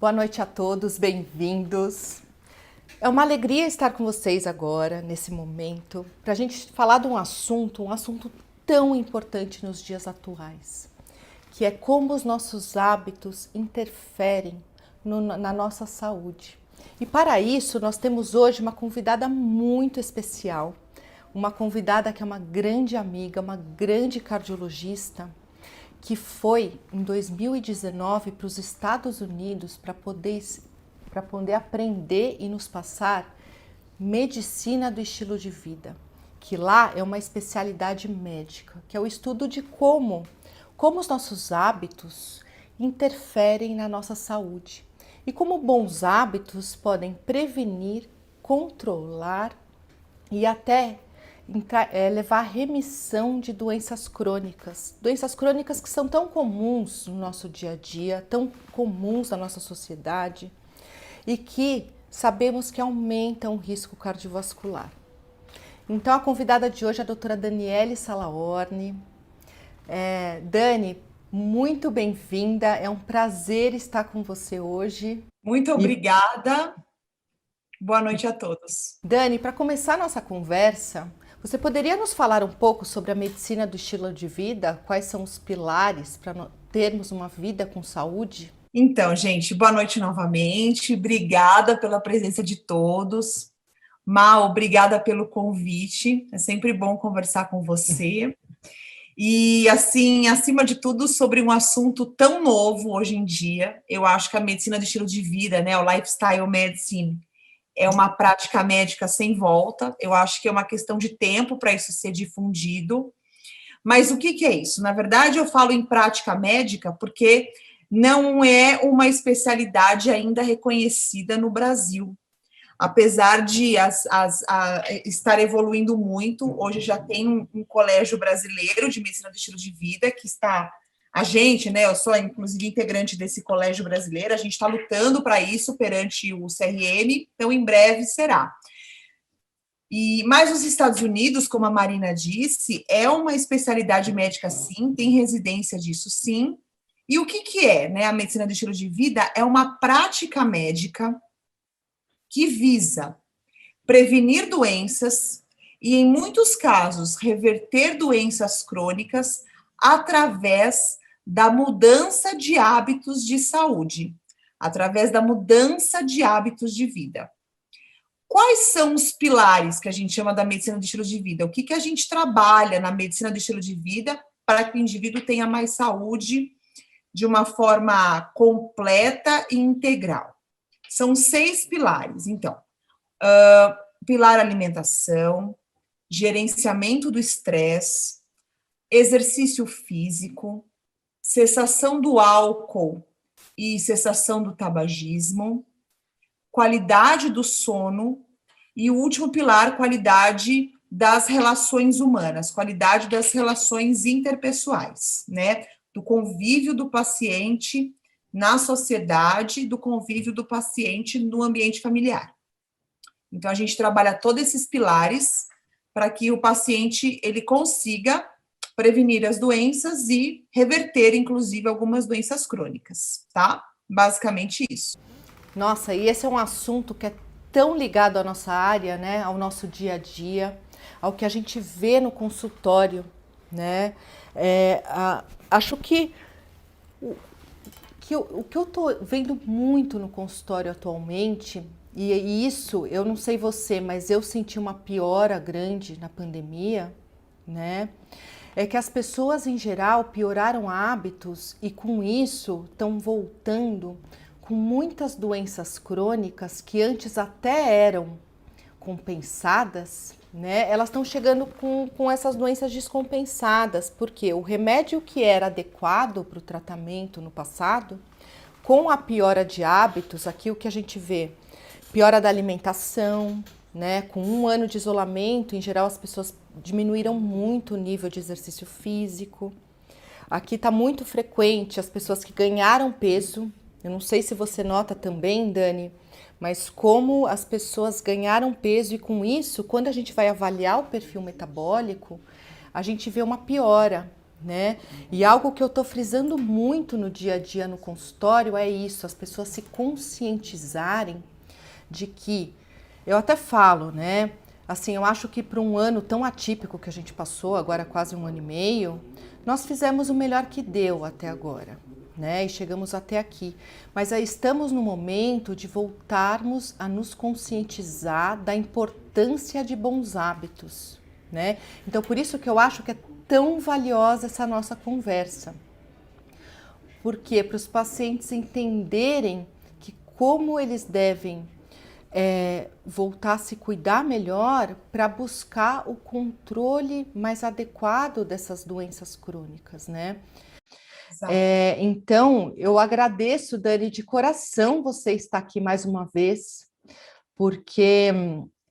Boa noite a todos, bem-vindos. É uma alegria estar com vocês agora, nesse momento, para a gente falar de um assunto tão importante nos dias atuais, que é como os nossos hábitos interferem na nossa saúde. E para isso, nós temos hoje uma convidada muito especial, uma convidada que é uma grande amiga, uma grande cardiologista, que foi em 2019 para os Estados Unidos para poder aprender e nos passar medicina do estilo de vida, que lá é uma especialidade médica, que é o estudo de como os nossos hábitos interferem na nossa saúde e como bons hábitos podem prevenir, controlar e até levar à remissão de doenças crônicas que são tão comuns no nosso dia a dia, tão comuns na nossa sociedade e que sabemos que aumentam o risco cardiovascular. Então a convidada de hoje é a doutora Daniele Salahorn. Dani, muito bem-vinda, é um prazer estar com você hoje. Muito obrigada, boa noite a todos. Dani, para começar a nossa conversa, você poderia nos falar um pouco sobre a medicina do estilo de vida? Quais são os pilares para termos uma vida com saúde? Então, gente, boa noite novamente. Obrigada pela presença de todos. Mal, obrigada pelo convite. É sempre bom conversar com você. E, assim, acima de tudo, sobre um assunto tão novo hoje em dia, eu acho que a medicina do estilo de vida, né, o lifestyle medicine, é uma prática médica sem volta. Eu acho que é uma questão de tempo para isso ser difundido. Mas o que é isso? Na verdade, eu falo em prática médica porque não é uma especialidade ainda reconhecida no Brasil. Apesar de estar evoluindo muito, hoje já tem um colégio brasileiro de medicina do estilo de vida que está. A gente, né? Eu sou, inclusive, integrante desse colégio brasileiro, a gente está lutando para isso perante o CRM, então em breve será. Mas os Estados Unidos, como a Marina disse, é uma especialidade médica, sim, tem residência disso, sim. E o que é, né? A medicina do estilo de vida é uma prática médica que visa prevenir doenças e, em muitos casos, reverter doenças crônicas através da mudança de hábitos de saúde, através da mudança de hábitos de vida. Quais são os pilares que a gente chama da medicina do estilo de vida? O que a gente trabalha na medicina do estilo de vida para que o indivíduo tenha mais saúde de uma forma completa e integral? São 6 pilares, então. Pilar alimentação, gerenciamento do estresse, exercício físico, cessação do álcool e cessação do tabagismo, qualidade do sono e o último pilar, qualidade das relações humanas, qualidade das relações interpessoais, né? Do convívio do paciente na sociedade, do convívio do paciente no ambiente familiar. Então, a gente trabalha todos esses pilares para que o paciente ele consiga prevenir as doenças e reverter, inclusive, algumas doenças crônicas, tá? Basicamente isso. Nossa, e esse é um assunto que é tão ligado à nossa área, né, ao nosso dia a dia, ao que a gente vê no consultório, né? Acho que o que eu estou vendo muito no consultório atualmente, e isso, eu não sei você, mas eu senti uma piora grande na pandemia, né? É que as pessoas em geral pioraram hábitos e com isso estão voltando com muitas doenças crônicas que antes até eram compensadas, né? Elas estão chegando com essas doenças descompensadas, porque o remédio que era adequado para o tratamento no passado, com a piora de hábitos, aqui o que a gente vê, piora da alimentação, né? Com 1 ano de isolamento, em geral as pessoas diminuíram muito o nível de exercício físico. Aqui está muito frequente as pessoas que ganharam peso. Eu não sei se você nota também, Dani, mas como as pessoas ganharam peso e com isso, quando a gente vai avaliar o perfil metabólico, a gente vê uma piora, né? E algo que eu tô frisando muito no dia a dia no consultório é isso, as pessoas se conscientizarem de que, eu até falo, né? Assim, eu acho que para um ano tão atípico que a gente passou, agora quase um ano e meio, nós fizemos o melhor que deu até agora, né? E chegamos até aqui. Mas aí estamos no momento de voltarmos a nos conscientizar da importância de bons hábitos, né? Então, por isso que eu acho que é tão valiosa essa nossa conversa. Porque para os pacientes entenderem que como eles devem voltar a se cuidar melhor para buscar o controle mais adequado dessas doenças crônicas, né? Então, eu agradeço, Dani, de coração você estar aqui mais uma vez, porque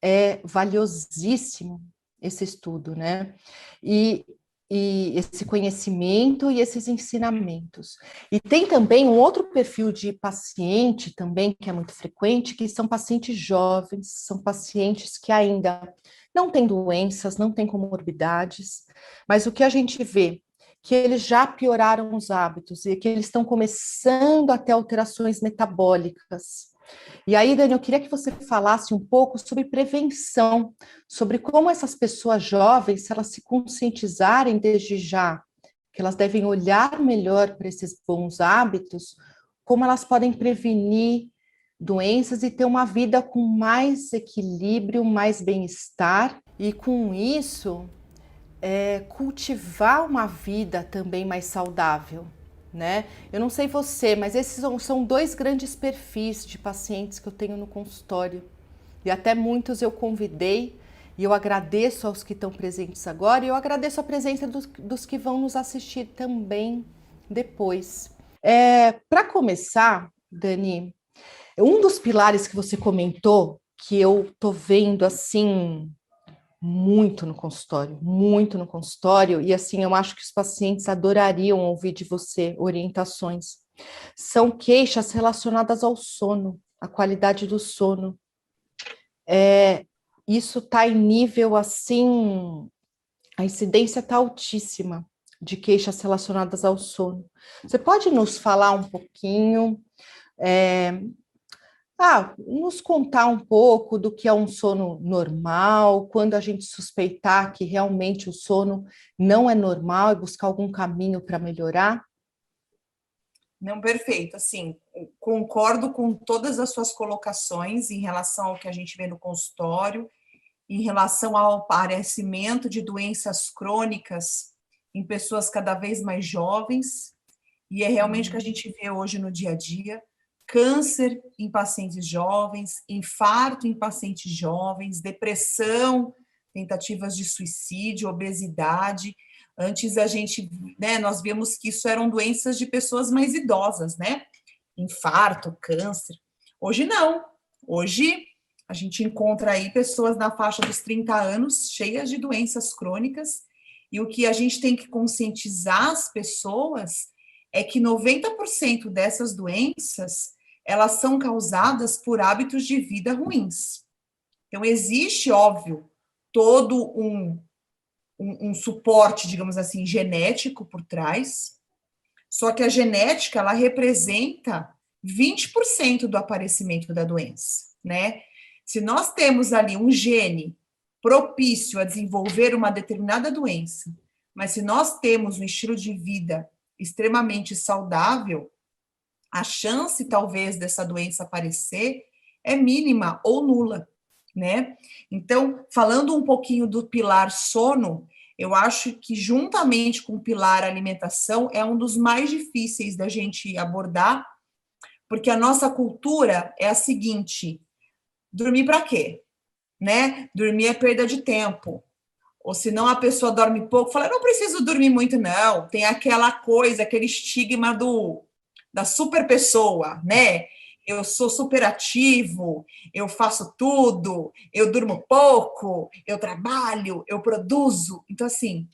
é valiosíssimo esse estudo, né? E esse conhecimento e esses ensinamentos. E tem também um outro perfil de paciente também, que é muito frequente, que são pacientes jovens, são pacientes que ainda não têm doenças, não têm comorbidades, mas o que a gente vê, que eles já pioraram os hábitos e que eles estão começando a ter alterações metabólicas. E aí, Dani, eu queria que você falasse um pouco sobre prevenção, sobre como essas pessoas jovens, se elas se conscientizarem desde já, que elas devem olhar melhor para esses bons hábitos, como elas podem prevenir doenças e ter uma vida com mais equilíbrio, mais bem-estar, e com isso, cultivar uma vida também mais saudável. Né? Eu não sei você, mas esses são dois grandes perfis de pacientes que eu tenho no consultório. E até muitos eu convidei, e eu agradeço aos que estão presentes agora, e eu agradeço a presença dos que vão nos assistir também depois. Para começar, Dani, um dos pilares que você comentou, que eu tô vendo assim muito no consultório, e assim, eu acho que os pacientes adorariam ouvir de você orientações. São queixas relacionadas ao sono, à qualidade do sono. Isso está em nível assim, a incidência está altíssima de queixas relacionadas ao sono. Você pode nos falar um pouquinho, nos contar um pouco do que é um sono normal, quando a gente suspeitar que realmente o sono não é normal e buscar algum caminho para melhorar? Não, perfeito. Assim, concordo com todas as suas colocações em relação ao que a gente vê no consultório, em relação ao aparecimento de doenças crônicas em pessoas cada vez mais jovens, e é realmente o que a gente vê hoje no dia a dia. Câncer em pacientes jovens, infarto em pacientes jovens, depressão, tentativas de suicídio, obesidade. Antes a gente, né, nós vimos que isso eram doenças de pessoas mais idosas, né? Infarto, câncer. Hoje não. Hoje a gente encontra aí pessoas na faixa dos 30 anos cheias de doenças crônicas, e o que a gente tem que conscientizar as pessoas é que 90% dessas doenças, elas são causadas por hábitos de vida ruins. Então, existe, óbvio, todo um suporte, digamos assim, genético por trás, só que a genética, ela representa 20% do aparecimento da doença, né? Se nós temos ali um gene propício a desenvolver uma determinada doença, mas se nós temos um estilo de vida extremamente saudável, a chance, talvez, dessa doença aparecer é mínima ou nula, né? Então, falando um pouquinho do pilar sono, eu acho que, juntamente com o pilar alimentação, é um dos mais difíceis da gente abordar, porque a nossa cultura é a seguinte: dormir para quê? Né? Dormir é perda de tempo. Ou senão a pessoa dorme pouco, fala, não preciso dormir muito, não. Tem aquela coisa, aquele estigma da super pessoa, né? Eu sou super ativo, eu faço tudo, eu durmo pouco, eu trabalho, eu produzo. Então, assim,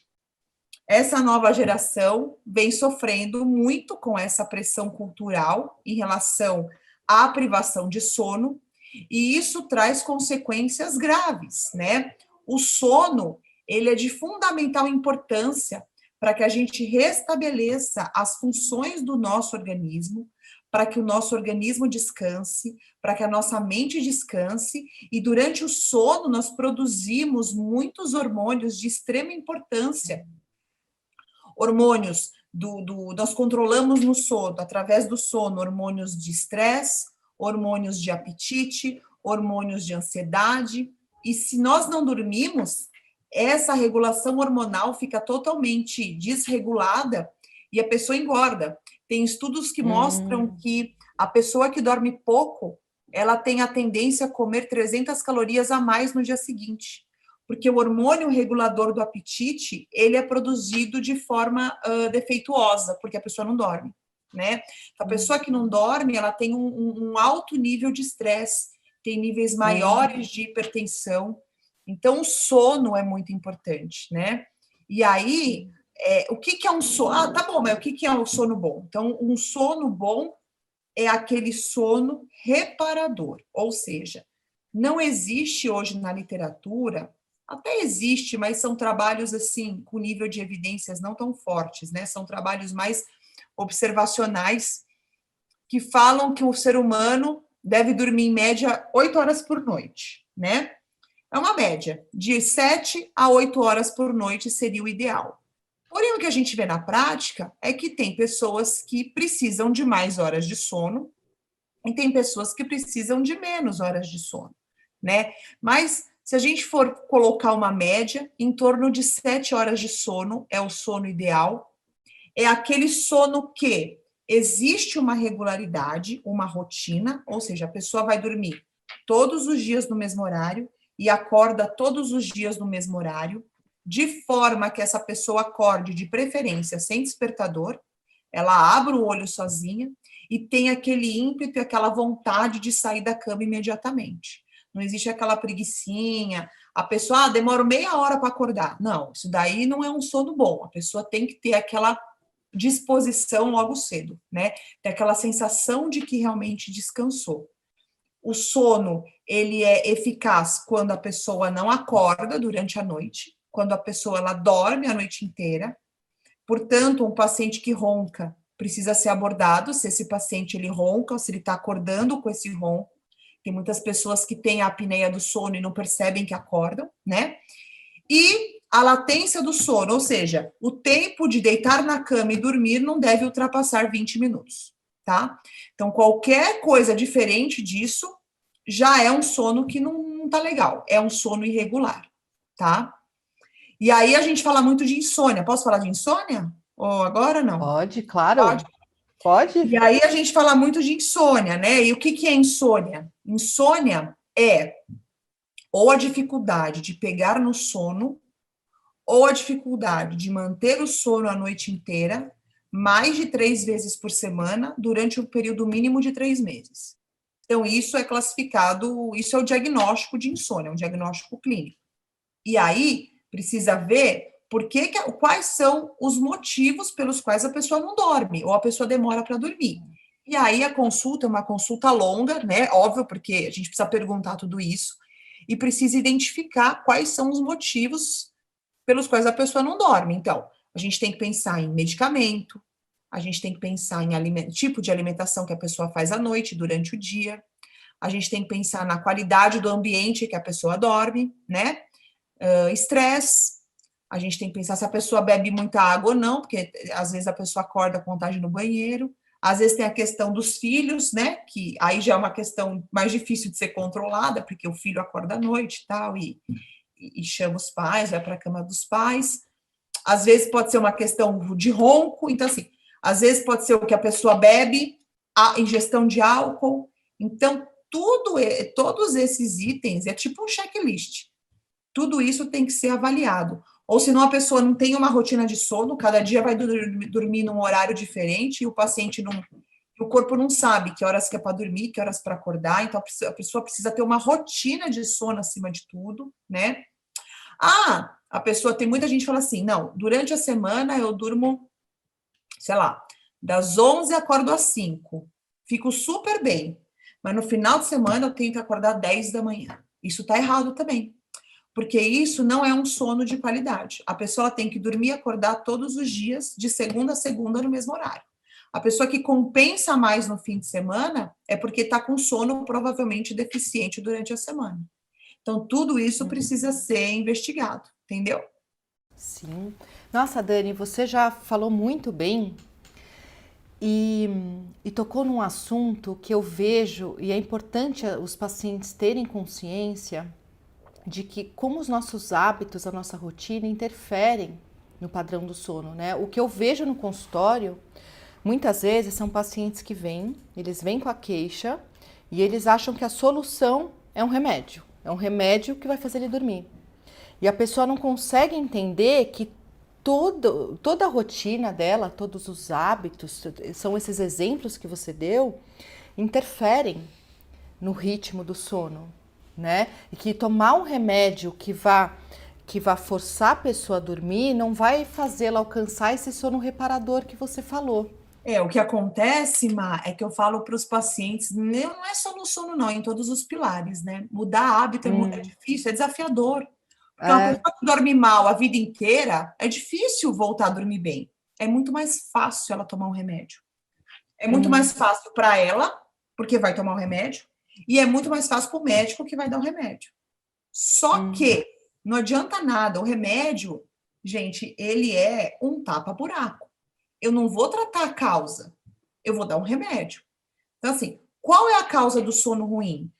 essa nova geração vem sofrendo muito com essa pressão cultural em relação à privação de sono, e isso traz consequências graves, né? O sono, ele é de fundamental importância para que a gente restabeleça as funções do nosso organismo, para que o nosso organismo descanse, para que a nossa mente descanse, e durante o sono nós produzimos muitos hormônios de extrema importância. Hormônios nós controlamos no sono, através do sono, hormônios de estresse, hormônios de apetite, hormônios de ansiedade, e se nós não dormimos, essa regulação hormonal fica totalmente desregulada e a pessoa engorda. Tem estudos que mostram que a pessoa que dorme pouco, ela tem a tendência a comer 300 calorias a mais no dia seguinte, porque o hormônio regulador do apetite, ele é produzido de forma defeituosa, porque a pessoa não dorme, né? A pessoa que não dorme, ela tem um alto nível de estresse, tem níveis maiores de hipertensão. Então, o sono é muito importante, né? E aí, o que é um sono? Ah, tá bom, mas o que é um sono bom? Então, um sono bom é aquele sono reparador, ou seja, não existe hoje na literatura, até existe, mas são trabalhos assim, com nível de evidências não tão fortes, né? São trabalhos mais observacionais que falam que o ser humano deve dormir em média 8 horas por noite, né? É uma média, de 7 a 8 horas por noite seria o ideal. Porém, o que a gente vê na prática é que tem pessoas que precisam de mais horas de sono e tem pessoas que precisam de menos horas de sono, né? Mas se a gente for colocar uma média, em torno de 7 horas de sono é o sono ideal. É aquele sono que existe uma regularidade, uma rotina, ou seja, a pessoa vai dormir todos os dias no mesmo horário e acorda todos os dias no mesmo horário, de forma que essa pessoa acorde de preferência sem despertador, ela abre o olho sozinha e tem aquele ímpeto e aquela vontade de sair da cama imediatamente. Não existe aquela preguicinha, a pessoa, demora meia hora para acordar. Não, isso daí não é um sono bom. A pessoa tem que ter aquela disposição logo cedo, né? Ter aquela sensação de que realmente descansou. O sono, ele é eficaz quando a pessoa não acorda durante a noite, quando a pessoa ela dorme a noite inteira. Portanto, um paciente que ronca precisa ser abordado se esse paciente ele ronca ou se ele está acordando com esse ronco. Tem muitas pessoas que têm a apneia do sono e não percebem que acordam, né? E a latência do sono, ou seja, o tempo de deitar na cama e dormir não deve ultrapassar 20 minutos, tá? Então, qualquer coisa diferente disso já é um sono que não tá legal, é um sono irregular, tá? E aí a gente fala muito de insônia. Posso falar de insônia? Ou agora não? Pode, claro. Pode. E aí a gente fala muito de insônia, né? E o que é insônia? Insônia é ou a dificuldade de pegar no sono, ou a dificuldade de manter o sono a noite inteira, mais de 3 vezes por semana, durante um período mínimo de 3 meses. Então, isso é classificado, isso é o diagnóstico de insônia, um diagnóstico clínico. E aí, precisa ver quais são os motivos pelos quais a pessoa não dorme, ou a pessoa demora para dormir. E aí, a consulta é uma consulta longa, né? Óbvio, porque a gente precisa perguntar tudo isso, e precisa identificar quais são os motivos pelos quais a pessoa não dorme. Então, a gente tem que pensar em medicamento, a gente tem que pensar em tipo de alimentação que a pessoa faz à noite, durante o dia, a gente tem que pensar na qualidade do ambiente que a pessoa dorme, né? Estresse, a gente tem que pensar se a pessoa bebe muita água ou não, porque às vezes a pessoa acorda com vontade no banheiro, às vezes tem a questão dos filhos, né? Que aí já é uma questão mais difícil de ser controlada, porque o filho acorda à noite e tal, e chama os pais, vai para a cama dos pais. Às vezes pode ser uma questão de ronco, então assim, às vezes pode ser o que a pessoa bebe, a ingestão de álcool. Então, todos esses itens é tipo um checklist. Tudo isso tem que ser avaliado. Ou senão a pessoa não tem uma rotina de sono, cada dia vai dormir num horário diferente e o paciente não. O corpo não sabe que horas que é para dormir, que horas para acordar, então a pessoa precisa ter uma rotina de sono acima de tudo, né? A pessoa, tem muita gente que fala assim, não, durante a semana eu durmo, sei lá, das 11 acordo às 5, fico super bem, mas no final de semana eu tenho que acordar 10 da manhã. Isso tá errado também. porque isso não é um sono de qualidade. A pessoa tem que dormir e acordar todos os dias, de segunda a segunda, no mesmo horário. A pessoa que compensa mais no fim de semana é porque está com sono provavelmente deficiente durante a semana. Então, tudo isso precisa ser investigado, entendeu? Sim. Nossa, Dani, você já falou muito bem e tocou num assunto que eu vejo, e é importante os pacientes terem consciência de que como os nossos hábitos, a nossa rotina interferem no padrão do sono, né? O que eu vejo no consultório, muitas vezes são pacientes que eles vêm com a queixa e eles acham que a solução é um remédio que vai fazer ele dormir. E a pessoa não consegue entender que toda a rotina dela, todos os hábitos, são esses exemplos que você deu, interferem no ritmo do sono, né? E que tomar um remédio que vá forçar a pessoa a dormir não vai fazê-la alcançar esse sono reparador que você falou. O que acontece, Ma, é que eu falo para os pacientes, não é só no sono, não, em todos os pilares, né? Mudar hábito é difícil, é desafiador. Porque uma pessoa que dorme mal a vida inteira, é difícil voltar a dormir bem. É muito mais fácil ela tomar um remédio. É muito mais fácil para ela, porque vai tomar um remédio, e é muito mais fácil para o médico que vai dar o remédio. Só que não adianta nada, o remédio, gente, ele é um tapa-buraco. Eu não vou tratar a causa, eu vou dar um remédio. Então, assim, qual é a causa do sono ruim?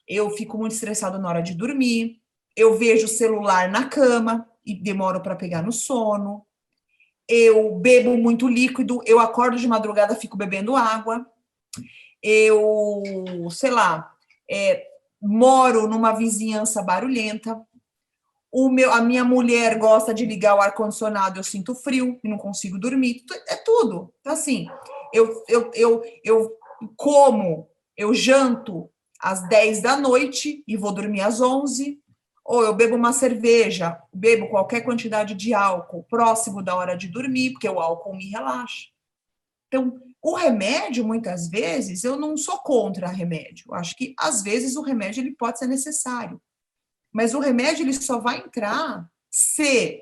Eu fico muito estressado na hora de dormir, eu vejo o celular na cama e demoro para pegar no sono, eu bebo muito líquido, eu acordo de madrugada, fico bebendo água, eu, sei lá, moro numa vizinhança barulhenta, a minha mulher gosta de ligar o ar-condicionado, eu sinto frio e não consigo dormir, é tudo. Então, assim, eu como, eu janto às 10 da noite e vou dormir às 11, ou eu bebo uma cerveja, bebo qualquer quantidade de álcool próximo da hora de dormir, porque o álcool me relaxa. Então, o remédio, muitas vezes, eu não sou contra remédio. Eu acho que, às vezes, o remédio ele pode ser necessário. Mas o remédio ele só vai entrar se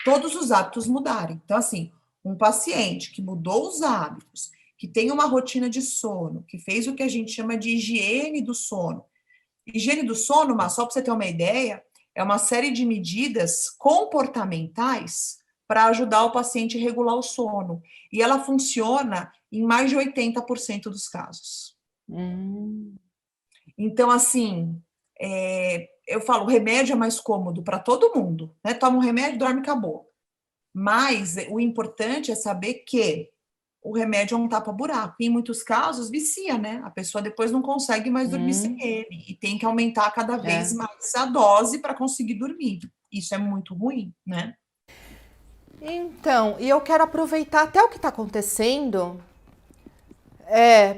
todos os hábitos mudarem. Então, assim, um paciente que mudou os hábitos, que tem uma rotina de sono, que fez o que a gente chama de higiene do sono. Higiene do sono, mas só para você ter uma ideia, é uma série de medidas comportamentais para ajudar o paciente a regular o sono. E ela funciona em mais de 80% dos casos. Então, assim, eu falo, o remédio é mais cômodo para todo mundo, né? Toma um remédio, dorme, acabou. Mas o importante é saber que o remédio é um tapa-buraco. E em muitos casos, vicia, né? A pessoa depois não consegue mais dormir sem ele. E tem que aumentar cada vez mais a dose para conseguir dormir. Isso é muito ruim, né? Então, e eu quero aproveitar até o que está acontecendo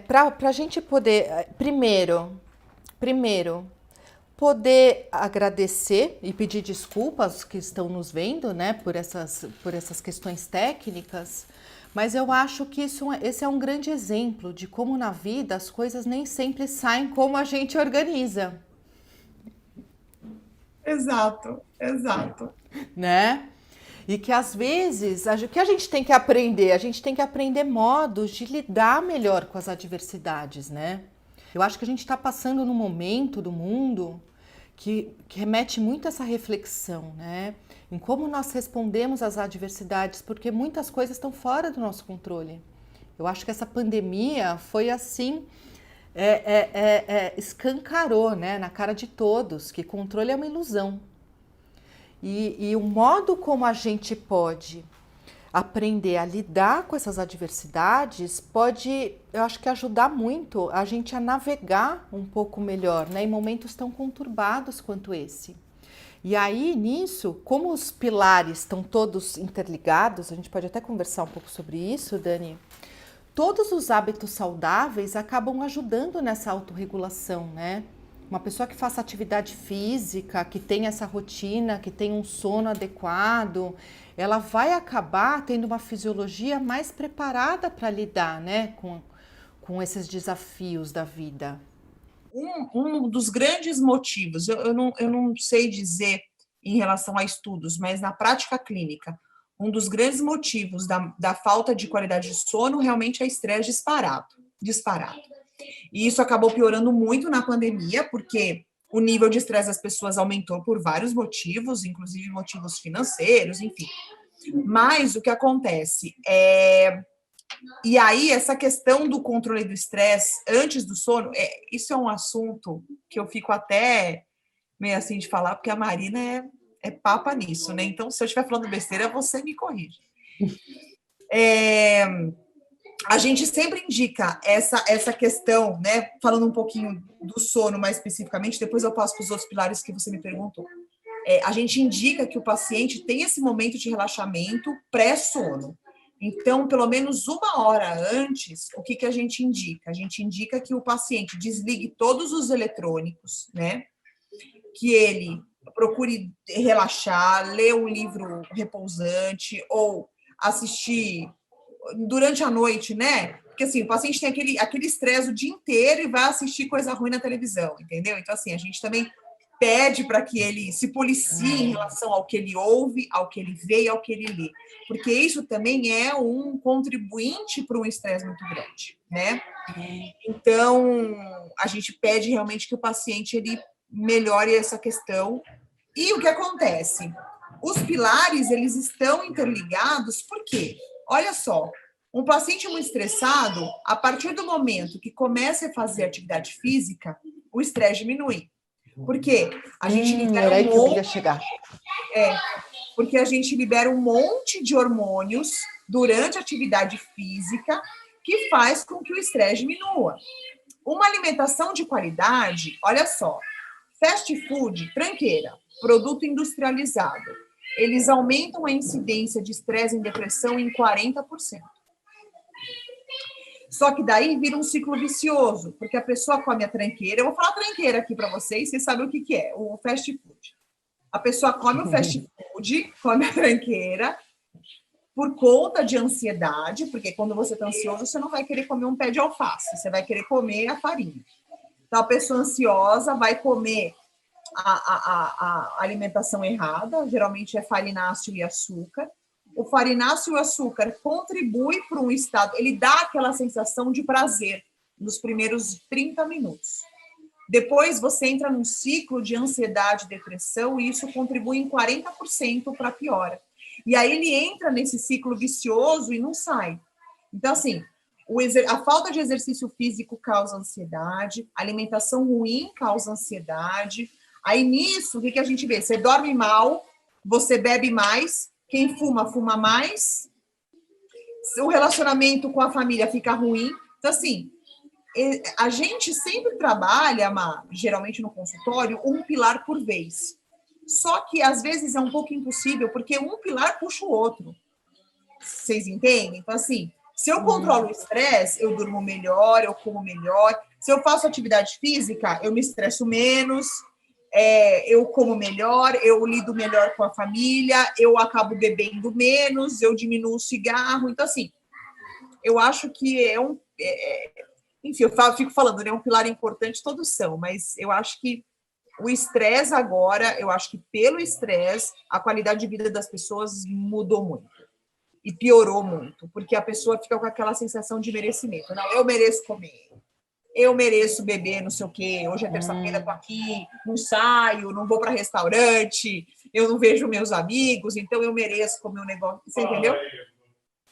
para a gente poder, primeiro, poder agradecer e pedir desculpas que estão nos vendo, né, por essas questões técnicas, mas eu acho que esse é um grande exemplo de como na vida as coisas nem sempre saem como a gente organiza. Exato, exato. Né? E que às vezes, o que a gente tem que aprender? A gente tem que aprender modos de lidar melhor com as adversidades, né? Eu acho que a gente está passando num momento do mundo que remete muito a essa reflexão, né? Em como nós respondemos às adversidades, porque muitas coisas estão fora do nosso controle. Eu acho que essa pandemia foi assim, escancarou, né, na cara de todos que controle é uma ilusão. E o modo como a gente pode aprender a lidar com essas adversidades pode, eu acho que ajudar muito a gente a navegar um pouco melhor, né, em momentos tão conturbados quanto esse. E aí, nisso, como os pilares estão todos interligados, a gente pode até conversar um pouco sobre isso, Dani, todos os hábitos saudáveis acabam ajudando nessa autorregulação, né? Uma pessoa que faça atividade física, que tenha essa rotina, que tenha um sono adequado, ela vai acabar tendo uma fisiologia mais preparada para lidar, né, com esses desafios da vida. um dos grandes motivos, eu não sei dizer em relação a estudos, mas na prática clínica, um dos grandes motivos da falta de qualidade de sono realmente é estresse disparado. E isso acabou piorando muito na pandemia, porque o nível de estresse das pessoas aumentou por vários motivos, inclusive motivos financeiros, enfim. Mas o que acontece é... E aí, essa questão do controle do estresse antes do sono, isso é um assunto que eu fico até meio assim de falar, porque a Marina é papa nisso, né? Então, se eu estiver falando besteira, você me corrige. A gente sempre indica essa questão, né? Falando um pouquinho do sono mais especificamente, depois eu passo para os outros pilares que você me perguntou. A gente indica que o paciente tenha esse momento de relaxamento pré-sono. Então, pelo menos 1 hora antes, o que a gente indica? A gente indica que o paciente desligue todos os eletrônicos, né? Que ele procure relaxar, ler um livro repousante ou assistir durante a noite, né? Porque assim, o paciente tem aquele estresse o dia inteiro e vai assistir coisa ruim na televisão, entendeu? Então, assim, a gente também pede para que ele se policie em relação ao que ele ouve, ao que ele vê e ao que ele lê. Porque isso também é um contribuinte para um estresse muito grande, né? Então, a gente pede realmente que o paciente ele melhore essa questão. E o que acontece? Os pilares, eles estão interligados, por quê? Olha só, um paciente muito estressado, a partir do momento que começa a fazer atividade física, o estresse diminui. Por quê? A gente libera era aí que eu queria chegar. Porque a gente libera um monte de hormônios durante a atividade física que faz com que o estresse diminua. Uma alimentação de qualidade, olha só, fast food, tranqueira, produto industrializado, eles aumentam a incidência de estresse e depressão em 40%. Só que daí vira um ciclo vicioso, porque a pessoa come a tranqueira. Eu vou falar tranqueira aqui para vocês sabem o que é, o fast food. A pessoa come o fast food, come a tranqueira, por conta de ansiedade, porque quando você está ansioso, você não vai querer comer um pé de alface, você vai querer comer a farinha. Então, a pessoa ansiosa vai comer a alimentação errada, geralmente é farináceo e açúcar. O farináceo e o açúcar contribui para um estado, ele dá aquela sensação de prazer nos primeiros 30 minutos. Depois você entra num ciclo de ansiedade e depressão e isso contribui em 40% para a piora. E aí ele entra nesse ciclo vicioso e não sai. Então, assim, a falta de exercício físico causa ansiedade, a alimentação ruim causa ansiedade. Aí nisso, o que a gente vê? Você dorme mal, você bebe mais, quem fuma, fuma mais, o relacionamento com a família fica ruim. Então, assim, a gente sempre trabalha, geralmente no consultório, um pilar por vez. Só que, às vezes, é um pouco impossível, porque um pilar puxa o outro. Vocês entendem? Então, assim, se eu controlo o estresse, eu durmo melhor, eu como melhor. Se eu faço atividade física, eu me estresso menos, eu como melhor, eu lido melhor com a família, eu acabo bebendo menos, eu diminuo o cigarro. Então, assim, eu acho que enfim, eu fico falando, né? Um pilar importante todos são, mas eu acho que o estresse agora, eu acho que pelo estresse, a qualidade de vida das pessoas mudou muito. E piorou muito, porque a pessoa fica com aquela sensação de merecimento. Não, eu mereço comer, eu mereço beber, não sei o quê. Hoje é terça-feira, tô aqui, não saio, não vou para restaurante, eu não vejo meus amigos, então eu mereço comer um negócio. Você entendeu?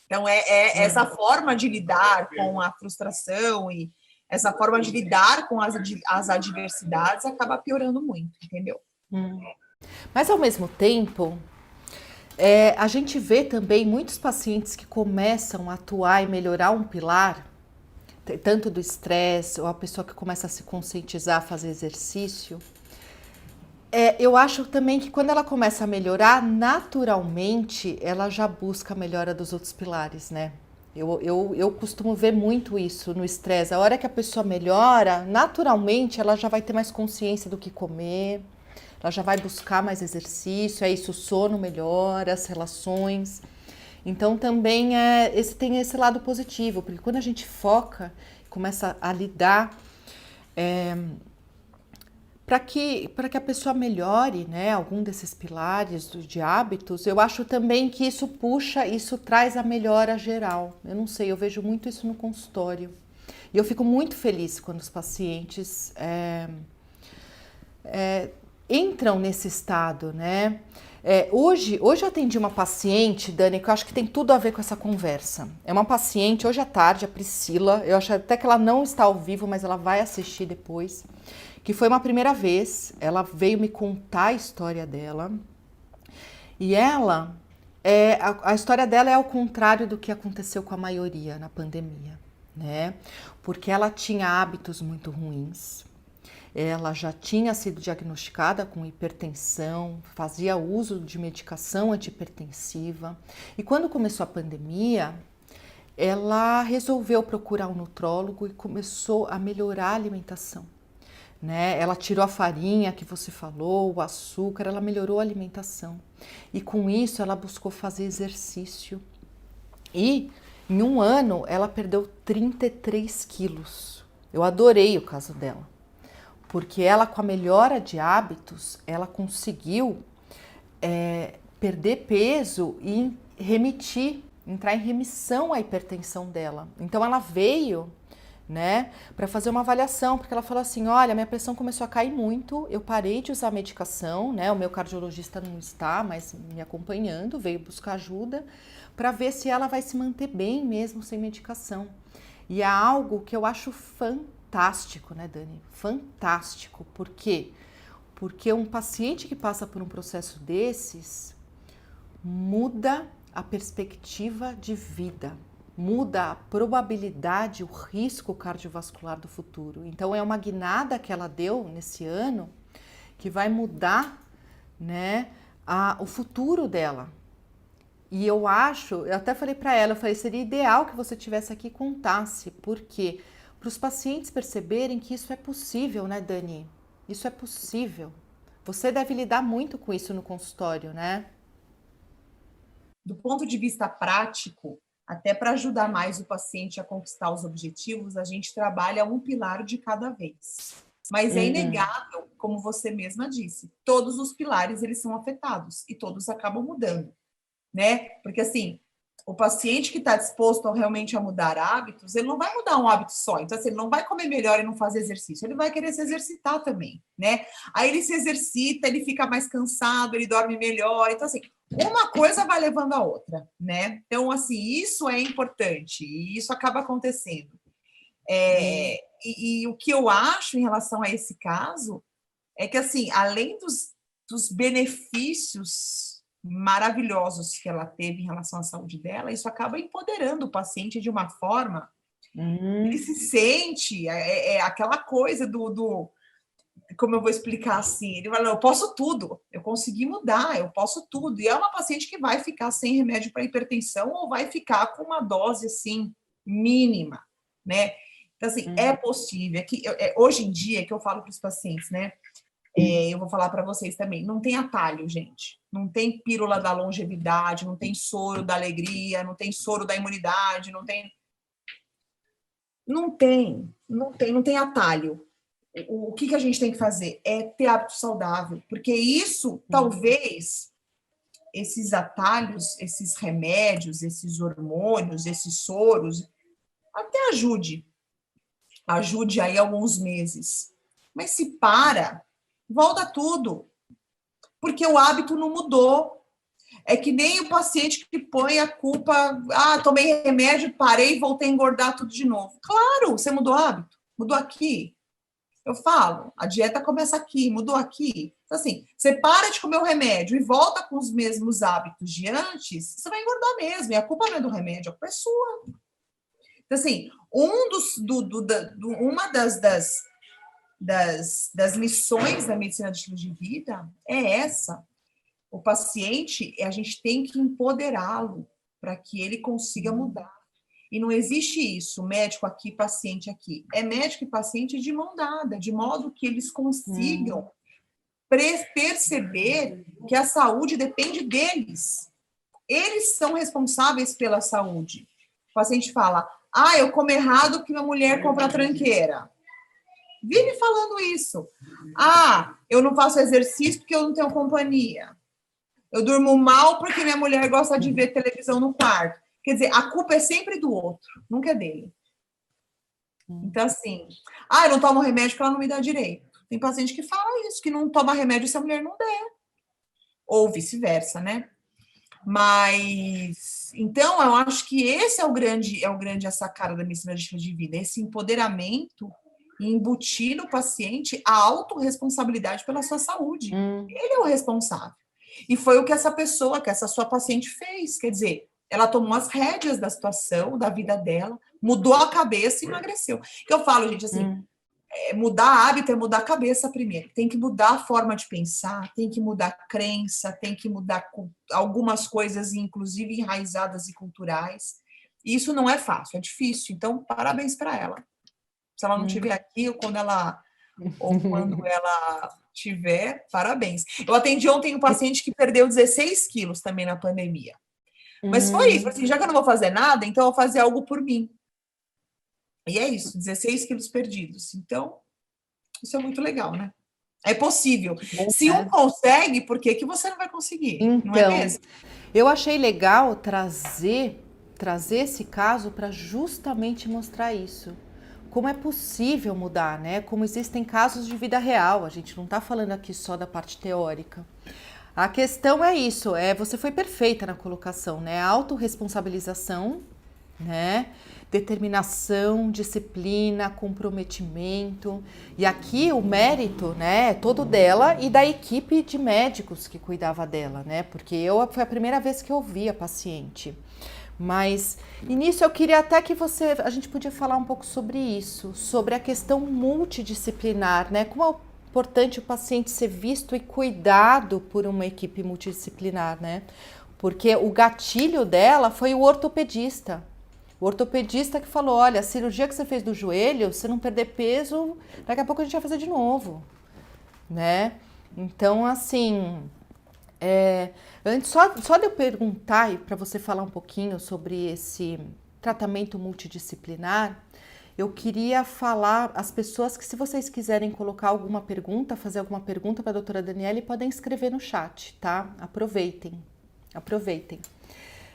Então, essa forma de lidar com a frustração e essa forma de lidar com as adversidades acaba piorando muito, entendeu? Mas, ao mesmo tempo, a gente vê também muitos pacientes que começam a atuar e melhorar um pilar, tanto do estresse, ou a pessoa que começa a se conscientizar, a fazer exercício. Eu acho também que quando ela começa a melhorar, naturalmente, ela já busca a melhora dos outros pilares, né? Eu costumo ver muito isso no estresse. A hora que a pessoa melhora, naturalmente, ela já vai ter mais consciência do que comer, ela já vai buscar mais exercício, aí isso, o sono melhora, as relações. Então, também tem esse lado positivo, porque quando a gente foca, começa a lidar para que a pessoa melhore, né, algum desses pilares de hábitos, eu acho também que isso traz a melhora geral. Eu não sei, eu vejo muito isso no consultório. E eu fico muito feliz quando os pacientes entram nesse estado, né? Hoje eu atendi uma paciente, Dani, que eu acho que tem tudo a ver com essa conversa. É uma paciente, hoje à tarde, a Priscila, eu acho até que ela não está ao vivo, mas ela vai assistir depois, que foi uma primeira vez, ela veio me contar a história dela, e a história dela é ao contrário do que aconteceu com a maioria na pandemia, né? Porque ela tinha hábitos muito ruins, ela já tinha sido diagnosticada com hipertensão, fazia uso de medicação antihipertensiva. E quando começou a pandemia, ela resolveu procurar um nutrólogo e começou a melhorar a alimentação, né? Ela tirou a farinha que você falou, o açúcar, ela melhorou a alimentação. E com isso ela buscou fazer exercício. E em um ano ela perdeu 33 quilos. Eu adorei o caso dela, porque ela, com a melhora de hábitos, ela conseguiu perder peso e entrar em remissão à hipertensão dela. Então ela veio, né, para fazer uma avaliação, porque ela falou assim: olha, minha pressão começou a cair muito, eu parei de usar medicação, né, o meu cardiologista não está mais me acompanhando, veio buscar ajuda para ver se ela vai se manter bem mesmo sem medicação. E é algo que eu acho fantástico, né, Dani? Fantástico. Por quê? Porque um paciente que passa por um processo desses muda a perspectiva de vida, muda a probabilidade, o risco cardiovascular do futuro. Então é uma guinada que ela deu nesse ano que vai mudar, né, o futuro dela. E eu até falei para ela, eu falei, seria ideal que você tivesse aqui e contasse, porque para os pacientes perceberem que isso é possível, né, Dani? Isso é possível. Você deve lidar muito com isso no consultório, né? Do ponto de vista prático, até para ajudar mais o paciente a conquistar os objetivos, a gente trabalha um pilar de cada vez. Mas é inegável, como você mesma disse, todos os pilares eles são afetados e todos acabam mudando, né? Porque assim, o paciente que está disposto realmente a mudar hábitos, ele não vai mudar um hábito só. Então, assim, ele não vai comer melhor e não fazer exercício, ele vai querer se exercitar também, né? Aí ele se exercita, ele fica mais cansado, ele dorme melhor. Então, assim, uma coisa vai levando a outra, né? Então, assim, isso é importante e isso acaba acontecendo. E o que eu acho em relação a esse caso é que, assim, além dos benefícios maravilhosos que ela teve em relação à saúde dela, isso acaba empoderando o paciente de uma forma ele se sente, aquela coisa como eu vou explicar assim, ele fala, eu posso tudo, eu consegui mudar, eu posso tudo, e é uma paciente que vai ficar sem remédio para hipertensão ou vai ficar com uma dose, assim, mínima, né? Então, assim, é possível, hoje em dia, que eu falo para os pacientes, né, eu vou falar para vocês também, não tem atalho, gente. Não tem pílula da longevidade, não tem soro da alegria, não tem soro da imunidade, não tem atalho. O que a gente tem que fazer é ter hábito saudável, porque isso, talvez, esses atalhos, esses remédios, esses hormônios, esses soros, até ajude aí alguns meses. Mas se volta tudo, porque o hábito não mudou. É que nem o paciente que põe a culpa, tomei remédio, parei e voltei a engordar tudo de novo. Claro, você mudou o hábito, mudou aqui. Eu falo, a dieta começa aqui, mudou aqui. Então, assim, você para de comer o remédio e volta com os mesmos hábitos de antes, você vai engordar mesmo, e a culpa não é do remédio, a culpa é sua. Então, assim, uma das missões da medicina de estilo de vida é essa. O paciente, a gente tem que empoderá-lo para que ele consiga mudar. E não existe isso, médico aqui, paciente aqui. É médico e paciente de mão dada, de modo que eles consigam perceber que a saúde depende deles. Eles são responsáveis pela saúde. O paciente fala, eu como errado porque minha mulher compra tranqueira. vive falando isso. Ah, eu não faço exercício porque eu não tenho companhia. Eu durmo mal porque minha mulher gosta de ver televisão no quarto. Quer dizer, a culpa é sempre do outro, nunca é dele. Então, assim, eu não tomo remédio porque ela não me dá direito. Tem paciente que fala isso, que não toma remédio se a mulher não der. Ou vice-versa, né? Mas, então, eu acho que esse é o grande essa cara da medicina de estilo de vida, esse empoderamento e embutir no paciente a autorresponsabilidade pela sua saúde. Ele é o responsável. E foi o que essa pessoa, que essa sua paciente fez. Quer dizer, ela tomou as rédeas da situação, da vida dela, mudou a cabeça e emagreceu. Que eu falo, gente, assim, mudar hábito é mudar a cabeça primeiro. Tem que mudar a forma de pensar, tem que mudar a crença, tem que mudar algumas coisas, inclusive enraizadas e culturais. E isso não é fácil, é difícil. Então, parabéns para ela. Se ela não estiver aqui, ou quando ela tiver, parabéns. Eu atendi ontem um paciente que perdeu 16 quilos também na pandemia. Mas foi isso, assim, já que eu não vou fazer nada, então eu vou fazer algo por mim. E é isso, 16 quilos perdidos. Então, isso é muito legal, né? É possível. Se um consegue, por que você não vai conseguir? Então, não é mesmo? Eu achei legal trazer esse caso para justamente mostrar isso. Como é possível mudar, né? Como existem casos de vida real. A gente não está falando aqui só da parte teórica. A questão é isso, você foi perfeita na colocação, né? Autorresponsabilização, né? Determinação, disciplina, comprometimento. E aqui o mérito, né, é todo dela e da equipe de médicos que cuidava dela, né? Porque foi a primeira vez que eu vi a paciente. Mas, início eu queria até que a gente podia falar um pouco sobre isso, sobre a questão multidisciplinar, né? Como é importante o paciente ser visto e cuidado por uma equipe multidisciplinar, né? Porque o gatilho dela foi o ortopedista. O ortopedista que falou, olha, a cirurgia que você fez do joelho, se não perder peso, daqui a pouco a gente vai fazer de novo, né? Então, assim, antes só de eu perguntar e para você falar um pouquinho sobre esse tratamento multidisciplinar, eu queria falar às pessoas que, se vocês quiserem colocar alguma pergunta, fazer alguma pergunta para a doutora Daniele, podem escrever no chat, tá? Aproveitem.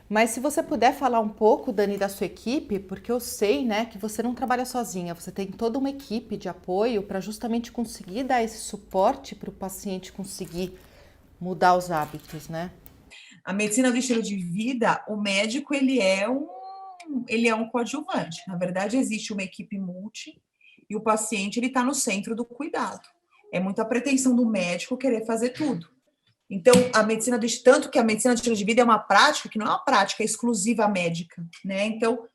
Mas se você puder falar um pouco, Dani, da sua equipe, porque eu sei, né, que você não trabalha sozinha, você tem toda uma equipe de apoio para justamente conseguir dar esse suporte para o paciente conseguir mudar os hábitos, né? A medicina do estilo de vida, o médico, ele é um coadjuvante. Na verdade, existe uma equipe multi e o paciente, ele está no centro do cuidado. É muita pretensão do médico querer fazer tudo. Então, tanto que a medicina do estilo de vida é uma prática que não é uma prática exclusiva médica, né? Então,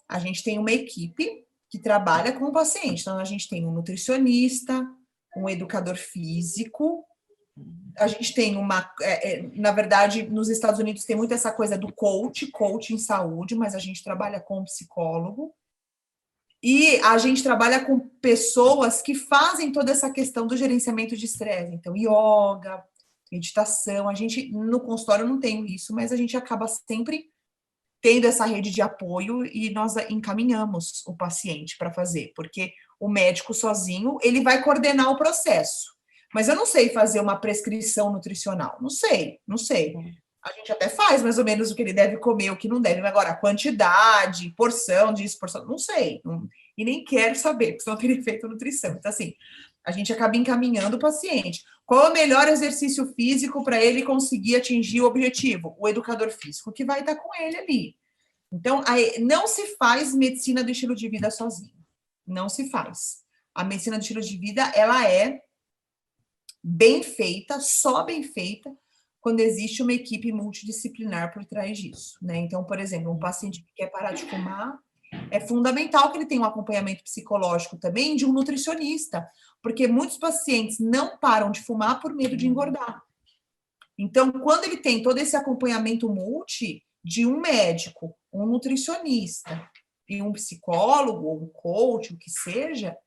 a gente tem uma equipe que trabalha com o paciente. Então, a gente tem um nutricionista, um educador físico, a gente tem na verdade, nos Estados Unidos tem muito essa coisa do coach em saúde, mas a gente trabalha com um psicólogo. E a gente trabalha com pessoas que fazem toda essa questão do gerenciamento de estresse. Então, yoga, meditação, a gente no consultório não tem isso, mas a gente acaba sempre tendo essa rede de apoio e nós encaminhamos o paciente para fazer, porque o médico sozinho, ele vai coordenar o processo, mas eu não sei fazer uma prescrição nutricional, não sei. A gente até faz mais ou menos o que ele deve comer, o que não deve, agora a quantidade, porção disso, porção, não sei, e nem quero saber, porque senão eu teria feito nutrição. Então, assim, a gente acaba encaminhando o paciente. Qual é o melhor exercício físico para ele conseguir atingir o objetivo? O educador físico que vai estar com ele ali. Então, não se faz medicina do estilo de vida sozinho. Não se faz. A medicina do estilo de vida, ela é bem feita, só bem feita, quando existe uma equipe multidisciplinar por trás disso, né? Então, por exemplo, um paciente que quer parar de fumar, é fundamental que ele tenha um acompanhamento psicológico também de um nutricionista, porque muitos pacientes não param de fumar por medo de engordar. Então, quando ele tem todo esse acompanhamento multi de um médico, um nutricionista e um psicólogo ou um coach, o que seja,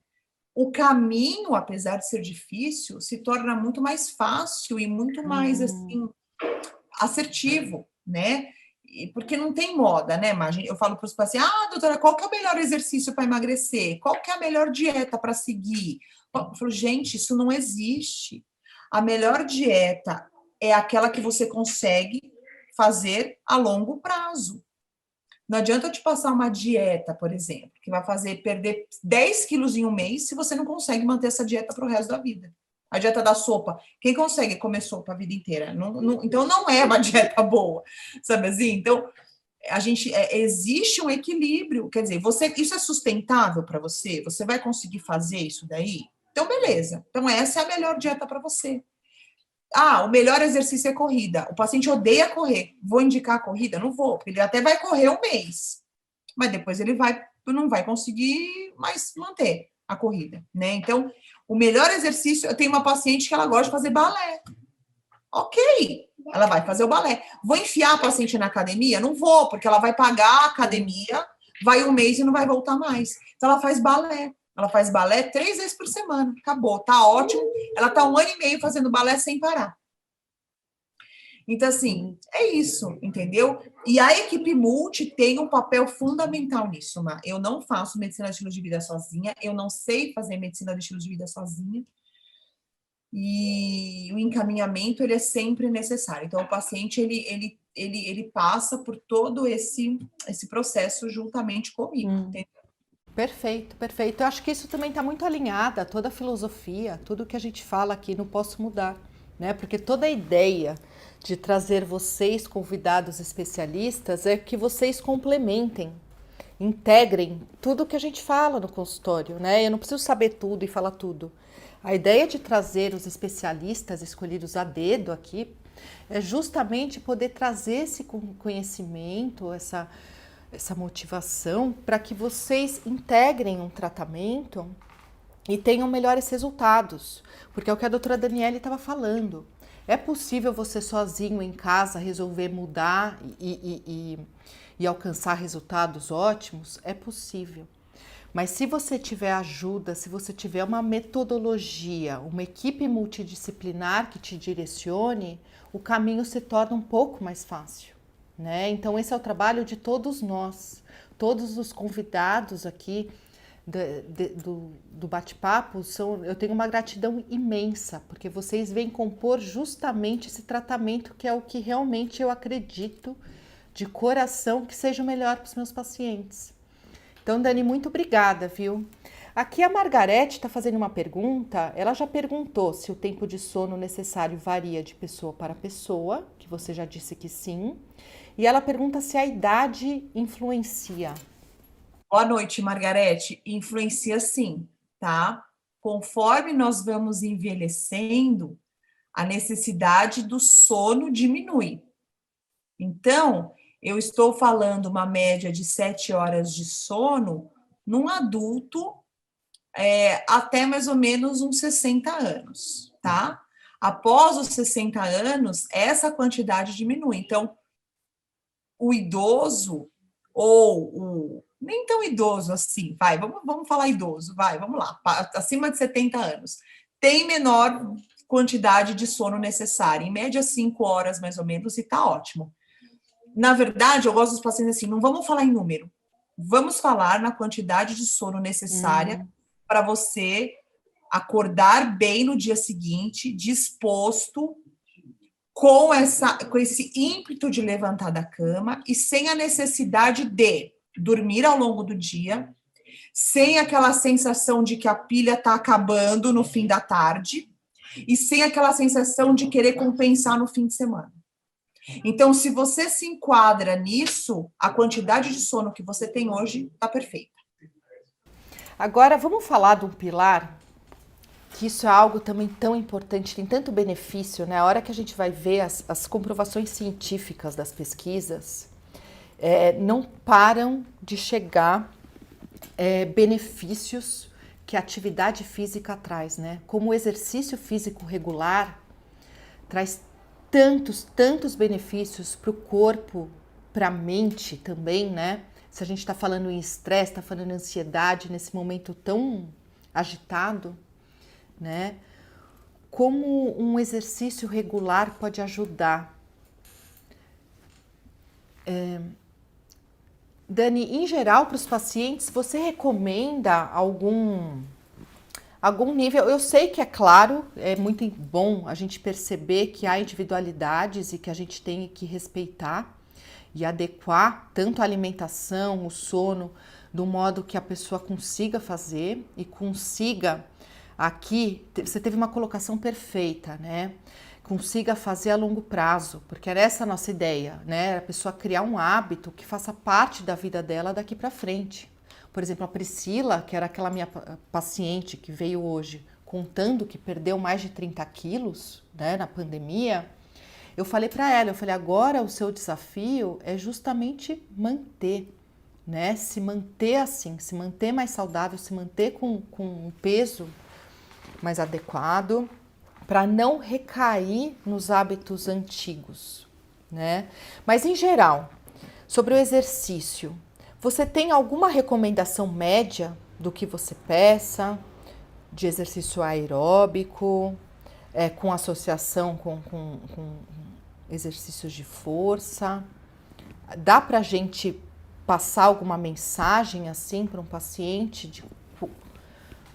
o caminho, apesar de ser difícil, se torna muito mais fácil e muito mais assim assertivo, né? Porque não tem moda, né, Mar? Eu falo para os pacientes, doutora, qual que é o melhor exercício para emagrecer? Qual que é a melhor dieta para seguir? Eu falo, gente, isso não existe. A melhor dieta é aquela que você consegue fazer a longo prazo. Não adianta eu te passar uma dieta, por exemplo, que vai fazer perder 10 quilos em um mês se você não consegue manter essa dieta para o resto da vida. A dieta da sopa. Quem consegue comer sopa a vida inteira? Então, não é uma dieta boa, sabe assim? Então, existe um equilíbrio. Quer dizer, isso é sustentável para você? Você vai conseguir fazer isso daí? Então, beleza. Então, essa é a melhor dieta para você. O melhor exercício é corrida. O paciente odeia correr. Vou indicar a corrida? Não vou, porque ele até vai correr um mês, mas depois ele não vai conseguir mais manter a corrida, né? Então, o melhor exercício, eu tenho uma paciente que ela gosta de fazer balé. Ok, ela vai fazer o balé. Vou enfiar a paciente na academia? Não vou, porque ela vai pagar a academia, vai um mês e não vai voltar mais. Então, ela faz balé. Ela faz balé 3 vezes por semana. Acabou, tá ótimo. Ela tá 1 ano e meio fazendo balé sem parar. Então, assim, é isso, entendeu? E a equipe multi tem um papel fundamental nisso, Mar. Eu não faço medicina de estilo de vida sozinha, eu não sei fazer medicina de estilo de vida sozinha. E o encaminhamento, ele é sempre necessário. Então, o paciente, ele passa por todo esse processo juntamente comigo, entendeu? Perfeito, perfeito. Eu acho que isso também está muito alinhado a toda a filosofia, tudo que a gente fala aqui no Posso Mudar, né? Porque toda a ideia de trazer vocês, convidados especialistas, é que vocês complementem, integrem tudo que a gente fala no consultório, né? Eu não preciso saber tudo e falar tudo. A ideia de trazer os especialistas escolhidos a dedo aqui é justamente poder trazer esse conhecimento, essa motivação para que vocês integrem um tratamento e tenham melhores resultados. Porque é o que a doutora Daniele estava falando. É possível você sozinho em casa resolver mudar e alcançar resultados ótimos? É possível. Mas se você tiver ajuda, se você tiver uma metodologia, uma equipe multidisciplinar que te direcione, o caminho se torna um pouco mais fácil, né? Então esse é o trabalho de todos nós, todos os convidados aqui do bate-papo, eu tenho uma gratidão imensa, porque vocês vêm compor justamente esse tratamento que é o que realmente eu acredito de coração que seja o melhor para os meus pacientes. Então, Dani, muito obrigada, viu? Aqui a Margarete está fazendo uma pergunta. Ela já perguntou se o tempo de sono necessário varia de pessoa para pessoa, que você já disse que sim. E ela pergunta se a idade influencia. Boa noite, Margarete. Influencia sim, tá? Conforme nós vamos envelhecendo, a necessidade do sono diminui. Então, eu estou falando uma média de 7 horas de sono num adulto até mais ou menos uns 60 anos, tá? Após os 60 anos, essa quantidade diminui. Então, o idoso ou nem tão idoso assim, vamos falar idoso, vamos lá, acima de 70 anos, tem menor quantidade de sono necessária, em média 5 horas mais ou menos, e tá ótimo. Na verdade, eu gosto dos pacientes assim, não vamos falar em número, vamos falar na quantidade de sono necessária para você acordar bem no dia seguinte, disposto, com esse ímpeto de levantar da cama e sem a necessidade de dormir ao longo do dia, sem aquela sensação de que a pilha está acabando no fim da tarde e sem aquela sensação de querer compensar no fim de semana. Então, se você se enquadra nisso, a quantidade de sono que você tem hoje está perfeita. Agora, vamos falar de um pilar, que isso é algo também tão importante, tem tanto benefício, né? A hora que a gente vai ver as comprovações científicas das pesquisas, não param de chegar benefícios que a atividade física traz, né? Como o exercício físico regular traz tantos benefícios para o corpo, para a mente também, né? Se a gente está falando em estresse, está falando em ansiedade nesse momento tão agitado, né? Como um exercício regular pode ajudar Dani, em geral, para os pacientes, você recomenda algum nível? Eu sei que, é claro, é muito bom a gente perceber que há individualidades e que a gente tem que respeitar e adequar tanto a alimentação, o sono, do modo que a pessoa consiga fazer e consiga aqui, você teve uma colocação perfeita, né? Consiga fazer a longo prazo, porque era essa a nossa ideia, né? A pessoa criar um hábito que faça parte da vida dela daqui para frente. Por exemplo, a Priscila, que era aquela minha paciente que veio hoje contando que perdeu mais de 30 quilos, né, na pandemia, eu falei para ela, agora o seu desafio é justamente manter, né? Se manter assim, se manter mais saudável, se manter com um peso mais adequado, para não recair nos hábitos antigos, né? Mas em geral, sobre o exercício, você tem alguma recomendação média do que você peça, de exercício aeróbico, com associação com exercícios de força? Dá para a gente passar alguma mensagem assim para um paciente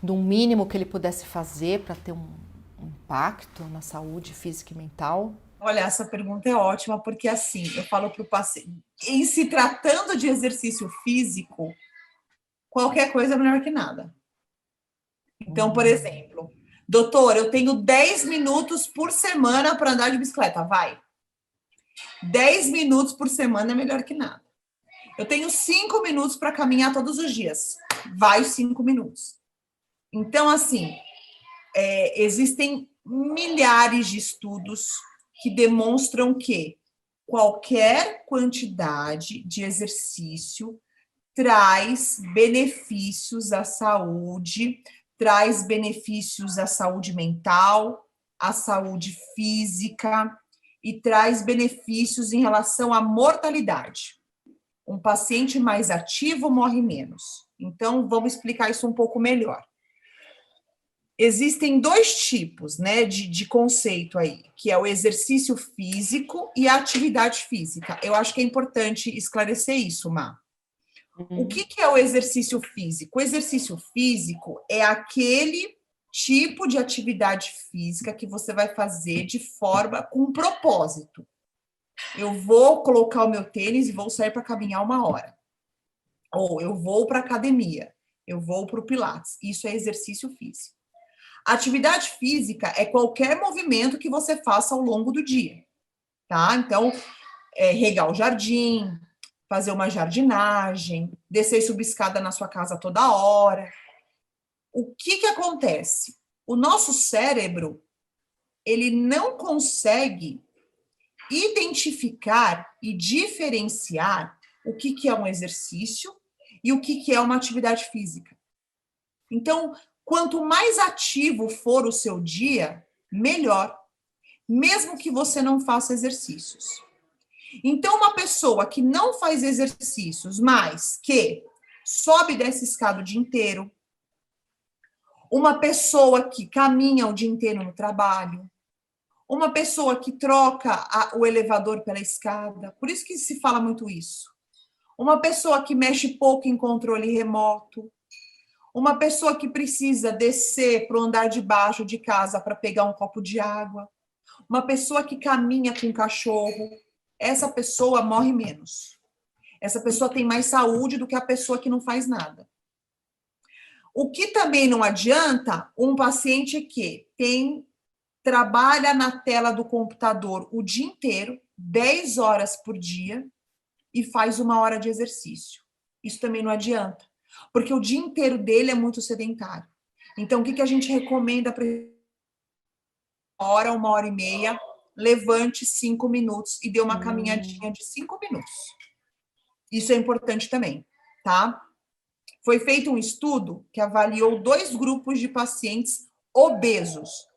do mínimo que ele pudesse fazer para ter um impacto na saúde física e mental? Olha, essa pergunta é ótima, porque assim, eu falo para o paciente, em se tratando de exercício físico, qualquer coisa é melhor que nada. Então, por exemplo, doutor, eu tenho 10 minutos por semana para andar de bicicleta, vai. 10 minutos por semana é melhor que nada. Eu tenho 5 minutos para caminhar todos os dias, vai os 5 minutos. Então, assim, existem milhares de estudos que demonstram que qualquer quantidade de exercício traz benefícios à saúde, traz benefícios à saúde mental, à saúde física e traz benefícios em relação à mortalidade. Um paciente mais ativo morre menos. Então, vamos explicar isso um pouco melhor. Existem 2 tipos, né, de conceito aí, que é o exercício físico e a atividade física. Eu acho que é importante esclarecer isso, Má. O que é o exercício físico? O exercício físico é aquele tipo de atividade física que você vai fazer de forma com propósito. Eu vou colocar o meu tênis e vou sair para caminhar 1 hora. Ou eu vou para academia, eu vou para o Pilates. Isso é exercício físico. Atividade física é qualquer movimento que você faça ao longo do dia, tá? Então, regar o jardim, fazer uma jardinagem, descer e subir escada na sua casa toda hora. O que acontece? O nosso cérebro, ele não consegue identificar e diferenciar o que é um exercício e o que é uma atividade física. Então, quanto mais ativo for o seu dia, melhor, mesmo que você não faça exercícios. Então, uma pessoa que não faz exercícios, mas que sobe e desce escada o dia inteiro, uma pessoa que caminha o dia inteiro no trabalho, uma pessoa que troca o elevador pela escada, por isso que se fala muito isso. Uma pessoa que mexe pouco em controle remoto, uma pessoa que precisa descer para o andar de baixo de casa para pegar um copo de água, uma pessoa que caminha com um cachorro, essa pessoa morre menos. Essa pessoa tem mais saúde do que a pessoa que não faz nada. O que também não adianta um paciente que trabalha na tela do computador o dia inteiro, 10 horas por dia, e faz 1 hora de exercício. Isso também não adianta, porque o dia inteiro dele é muito sedentário. Então, o que a gente recomenda para 1 hora e meia, levante 5 minutos e dê uma caminhadinha de 5 minutos. Isso é importante também, tá? Foi feito um estudo que avaliou 2 grupos de pacientes obesos.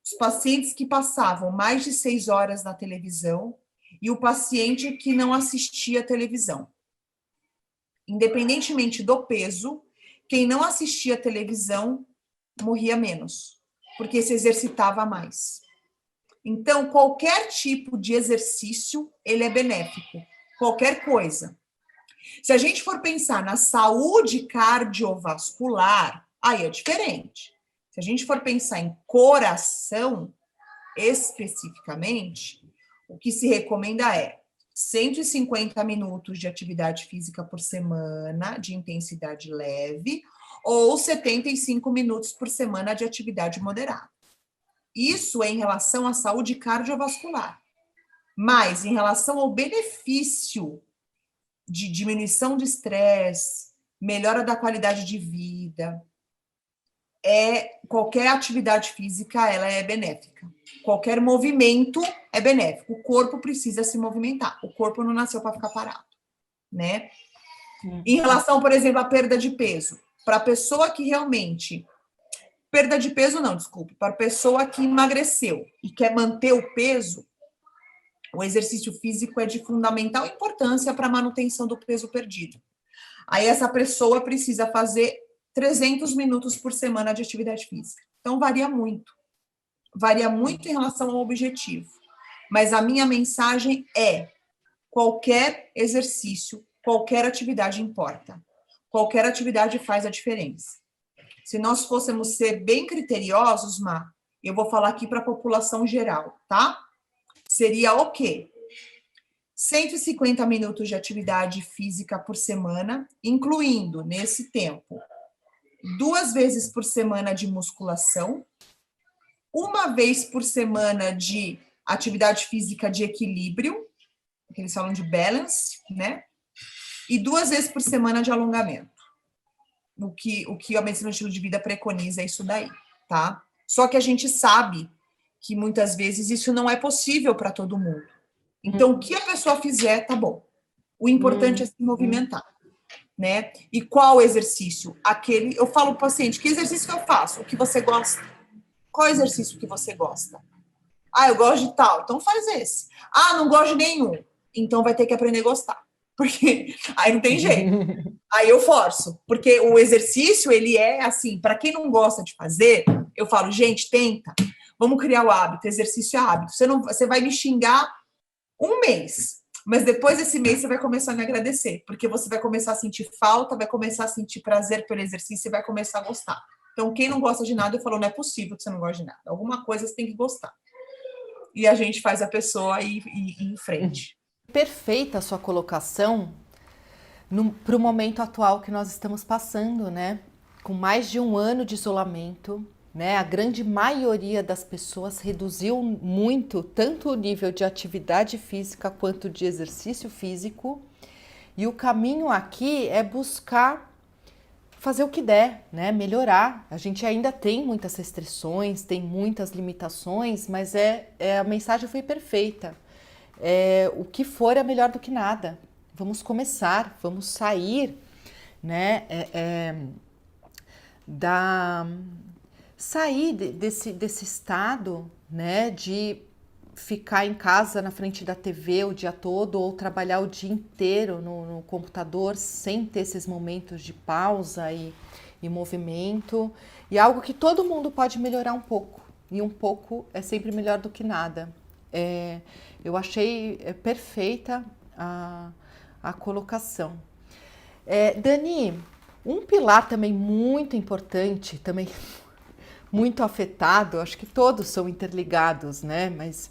Os pacientes que passavam mais de 6 horas na televisão e o paciente que não assistia televisão. Independentemente do peso, quem não assistia televisão morria menos, porque se exercitava mais. Então, qualquer tipo de exercício, ele é benéfico. Qualquer coisa. Se a gente for pensar na saúde cardiovascular, aí é diferente. Se a gente for pensar em coração, especificamente, o que se recomenda é 150 minutos de atividade física por semana, de intensidade leve, ou 75 minutos por semana de atividade moderada. Isso é em relação à saúde cardiovascular. Mas em relação ao benefício de diminuição de estresse, melhora da qualidade de vida, qualquer atividade física ela é benéfica. Qualquer movimento é benéfico. O corpo precisa se movimentar. O corpo não nasceu para ficar parado, né? Em relação, por exemplo, à perda de peso, para a pessoa que realmente perda de peso não, desculpe, para a pessoa que emagreceu e quer manter o peso, o exercício físico é de fundamental importância para a manutenção do peso perdido. Aí essa pessoa precisa fazer 300 minutos por semana de atividade física. Então, varia muito. Varia muito em relação ao objetivo. Mas a minha mensagem é: qualquer exercício, qualquer atividade importa. Qualquer atividade faz a diferença. Se nós fôssemos ser bem criteriosos, Má, eu vou falar aqui para a população geral, tá? Seria o quê? 150 minutos de atividade física por semana, incluindo, nesse tempo, 2 vezes por semana de musculação, 1 vez por semana de atividade física de equilíbrio, que eles falam de balance, né? E 2 vezes por semana de alongamento. O que a medicina do estilo de vida preconiza é isso daí, tá? Só que a gente sabe que muitas vezes isso não é possível para todo mundo. Então, o que a pessoa fizer, tá bom. O importante é se movimentar, né? E qual exercício? Eu falo para o paciente, que exercício que eu faço? O que você gosta? Qual exercício que você gosta? Ah, eu gosto de tal, então faz esse. Ah, não gosto de nenhum. Então vai ter que aprender a gostar. Porque aí não tem jeito. Aí eu forço. Porque o exercício, ele é assim, para quem não gosta de fazer, eu falo, gente, tenta. Vamos criar o hábito. Exercício é hábito. Você vai me xingar 1 mês. Mas depois desse mês você vai começar a me agradecer. Porque você vai começar a sentir falta, vai começar a sentir prazer pelo exercício e vai começar a gostar. Então, quem não gosta de nada, eu falo, não é possível que você não goste de nada. Alguma coisa você tem que gostar. E a gente faz a pessoa ir em frente. Perfeita a sua colocação para o momento atual que nós estamos passando, né? Com mais de 1 ano de isolamento, né? A grande maioria das pessoas reduziu muito tanto o nível de atividade física quanto de exercício físico. E o caminho aqui é buscar fazer o que der, né? Melhorar. A gente ainda tem muitas restrições, tem muitas limitações, mas a mensagem foi perfeita. O que for é melhor do que nada. Vamos começar, vamos sair, né? Sair desse estado, né? De ficar em casa na frente da TV o dia todo ou trabalhar o dia inteiro no computador sem ter esses momentos de pausa e movimento. E algo que todo mundo pode melhorar um pouco. E um pouco é sempre melhor do que nada. Eu achei perfeita a colocação. Dani, um pilar também muito importante, também muito afetado, acho que todos são interligados, né? Mas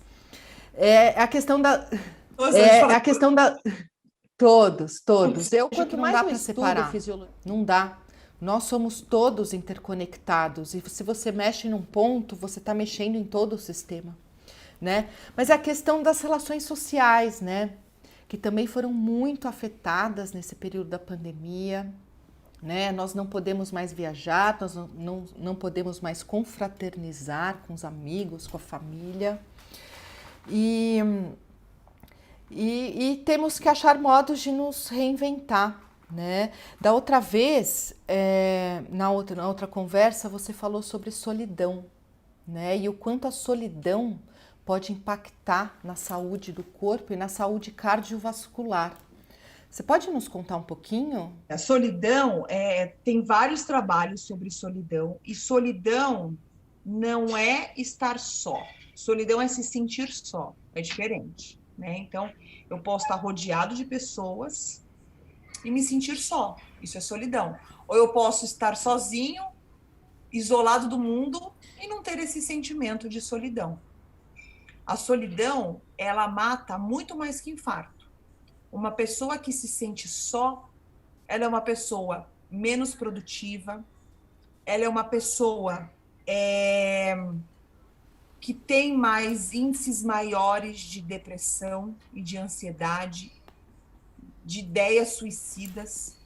é a questão da... a questão da... Todos. Quanto mais dá para separar, não dá. Nós somos todos interconectados e se você mexe num ponto, você está mexendo em todo o sistema. Né? Mas é a questão das relações sociais, né? Que também foram muito afetadas nesse período da pandemia, né? Nós não podemos mais viajar, nós não podemos mais confraternizar com os amigos, com a família. E temos que achar modos de nos reinventar, né? Da outra vez, na outra conversa, você falou sobre solidão, né? E o quanto a solidão pode impactar na saúde do corpo e na saúde cardiovascular. Você pode nos contar um pouquinho? A solidão, tem vários trabalhos sobre solidão, e solidão não é estar só. Solidão é se sentir só, é diferente, né? Então, eu posso estar rodeado de pessoas e me sentir só, isso é solidão. Ou eu posso estar sozinho, isolado do mundo e não ter esse sentimento de solidão. A solidão, ela mata muito mais que infarto. Uma pessoa que se sente só, ela é uma pessoa menos produtiva, ela é uma pessoa que tem mais índices maiores de depressão e de ansiedade, de ideias suicidas.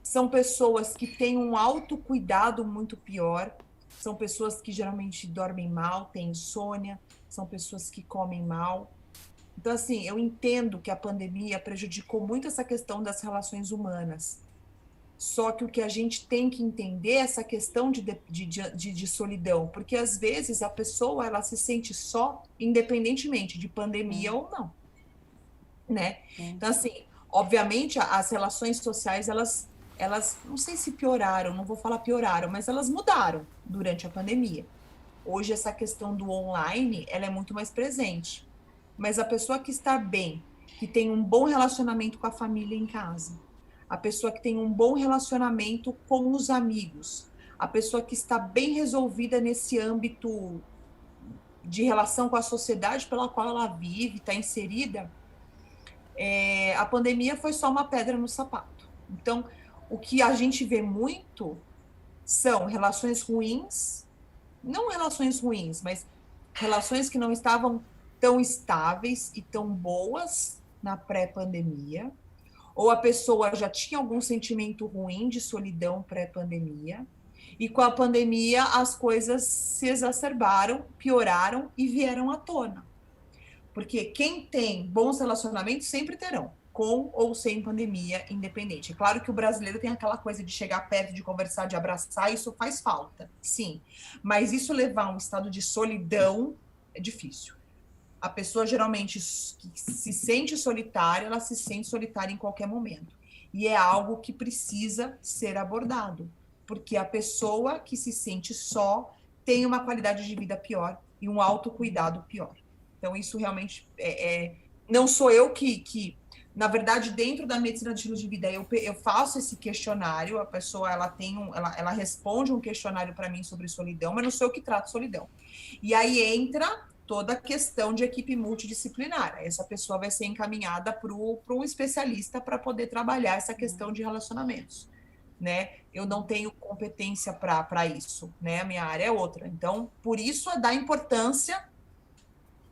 São pessoas que têm um autocuidado muito pior, são pessoas que geralmente dormem mal, têm insônia, são pessoas que comem mal. Então, assim, eu entendo que a pandemia prejudicou muito essa questão das relações humanas. Só que o que a gente tem que entender é essa questão de solidão, porque às vezes a pessoa ela se sente só, independentemente de pandemia ou não, né? Então, assim, obviamente as relações sociais elas não sei se pioraram, não vou falar pioraram, mas elas mudaram durante a pandemia. Hoje essa questão do online ela é muito mais presente, mas a pessoa que está bem, que tem um bom relacionamento com a família em casa, a pessoa que tem um bom relacionamento com os amigos, a pessoa que está bem resolvida nesse âmbito de relação com a sociedade pela qual ela vive, está inserida, a pandemia foi só uma pedra no sapato. Então, o que a gente vê muito são relações ruins, não relações ruins, mas relações que não estavam tão estáveis e tão boas na pré-pandemia, ou a pessoa já tinha algum sentimento ruim de solidão pré-pandemia, e com a pandemia as coisas se exacerbaram, pioraram e vieram à tona. Porque quem tem bons relacionamentos sempre terão, com ou sem pandemia, independente. É claro que o brasileiro tem aquela coisa de chegar perto, de conversar, de abraçar, isso faz falta, sim. Mas isso levar a um estado de solidão é difícil. A pessoa geralmente que se sente solitária, ela se sente solitária em qualquer momento. E é algo que precisa ser abordado, porque a pessoa que se sente só tem uma qualidade de vida pior e um autocuidado pior. Então, isso realmente não sou eu na verdade, dentro da medicina de estilo de vida, eu faço esse questionário, a pessoa ela responde um questionário para mim sobre solidão, mas não sou eu que trato solidão. E aí entra toda a questão de equipe multidisciplinar. Essa pessoa vai ser encaminhada para um especialista para poder trabalhar essa questão de relacionamentos, né? Eu não tenho competência para isso, né? A minha área é outra. Então, por isso é da importância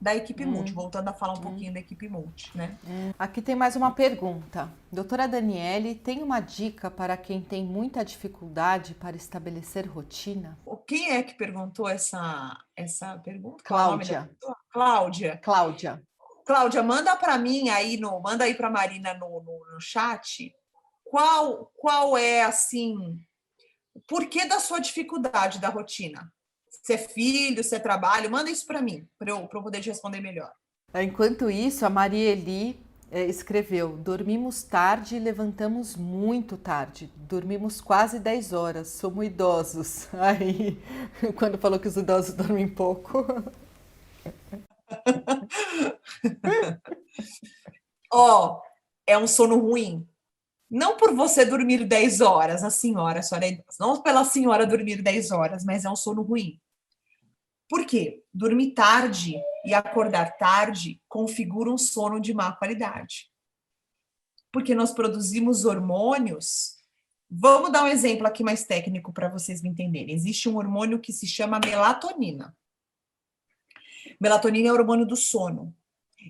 da equipe multi, voltando a falar um pouquinho da equipe multi, né? Aqui tem mais uma pergunta. Doutora Daniele, tem uma dica para quem tem muita dificuldade para estabelecer rotina? Quem é que perguntou essa pergunta? Cláudia. Cláudia. Cláudia. Cláudia, manda para mim aí manda aí para a Marina no chat qual é assim o porquê da sua dificuldade da rotina? Se é filho, se é trabalho, manda isso para mim, para eu poder te responder melhor. Enquanto isso, a Marieli escreveu: dormimos tarde e levantamos muito tarde. Dormimos quase 10 horas, somos idosos. Aí, quando falou que os idosos dormem pouco. Ó, é um sono ruim. Não por você dormir 10 horas, a senhora é idosa. Não pela senhora dormir 10 horas, mas é um sono ruim. Por quê? Dormir tarde e acordar tarde configura um sono de má qualidade. Porque nós produzimos hormônios. Vamos dar um exemplo aqui mais técnico para vocês me entenderem. Existe um hormônio que se chama melatonina. Melatonina é o hormônio do sono.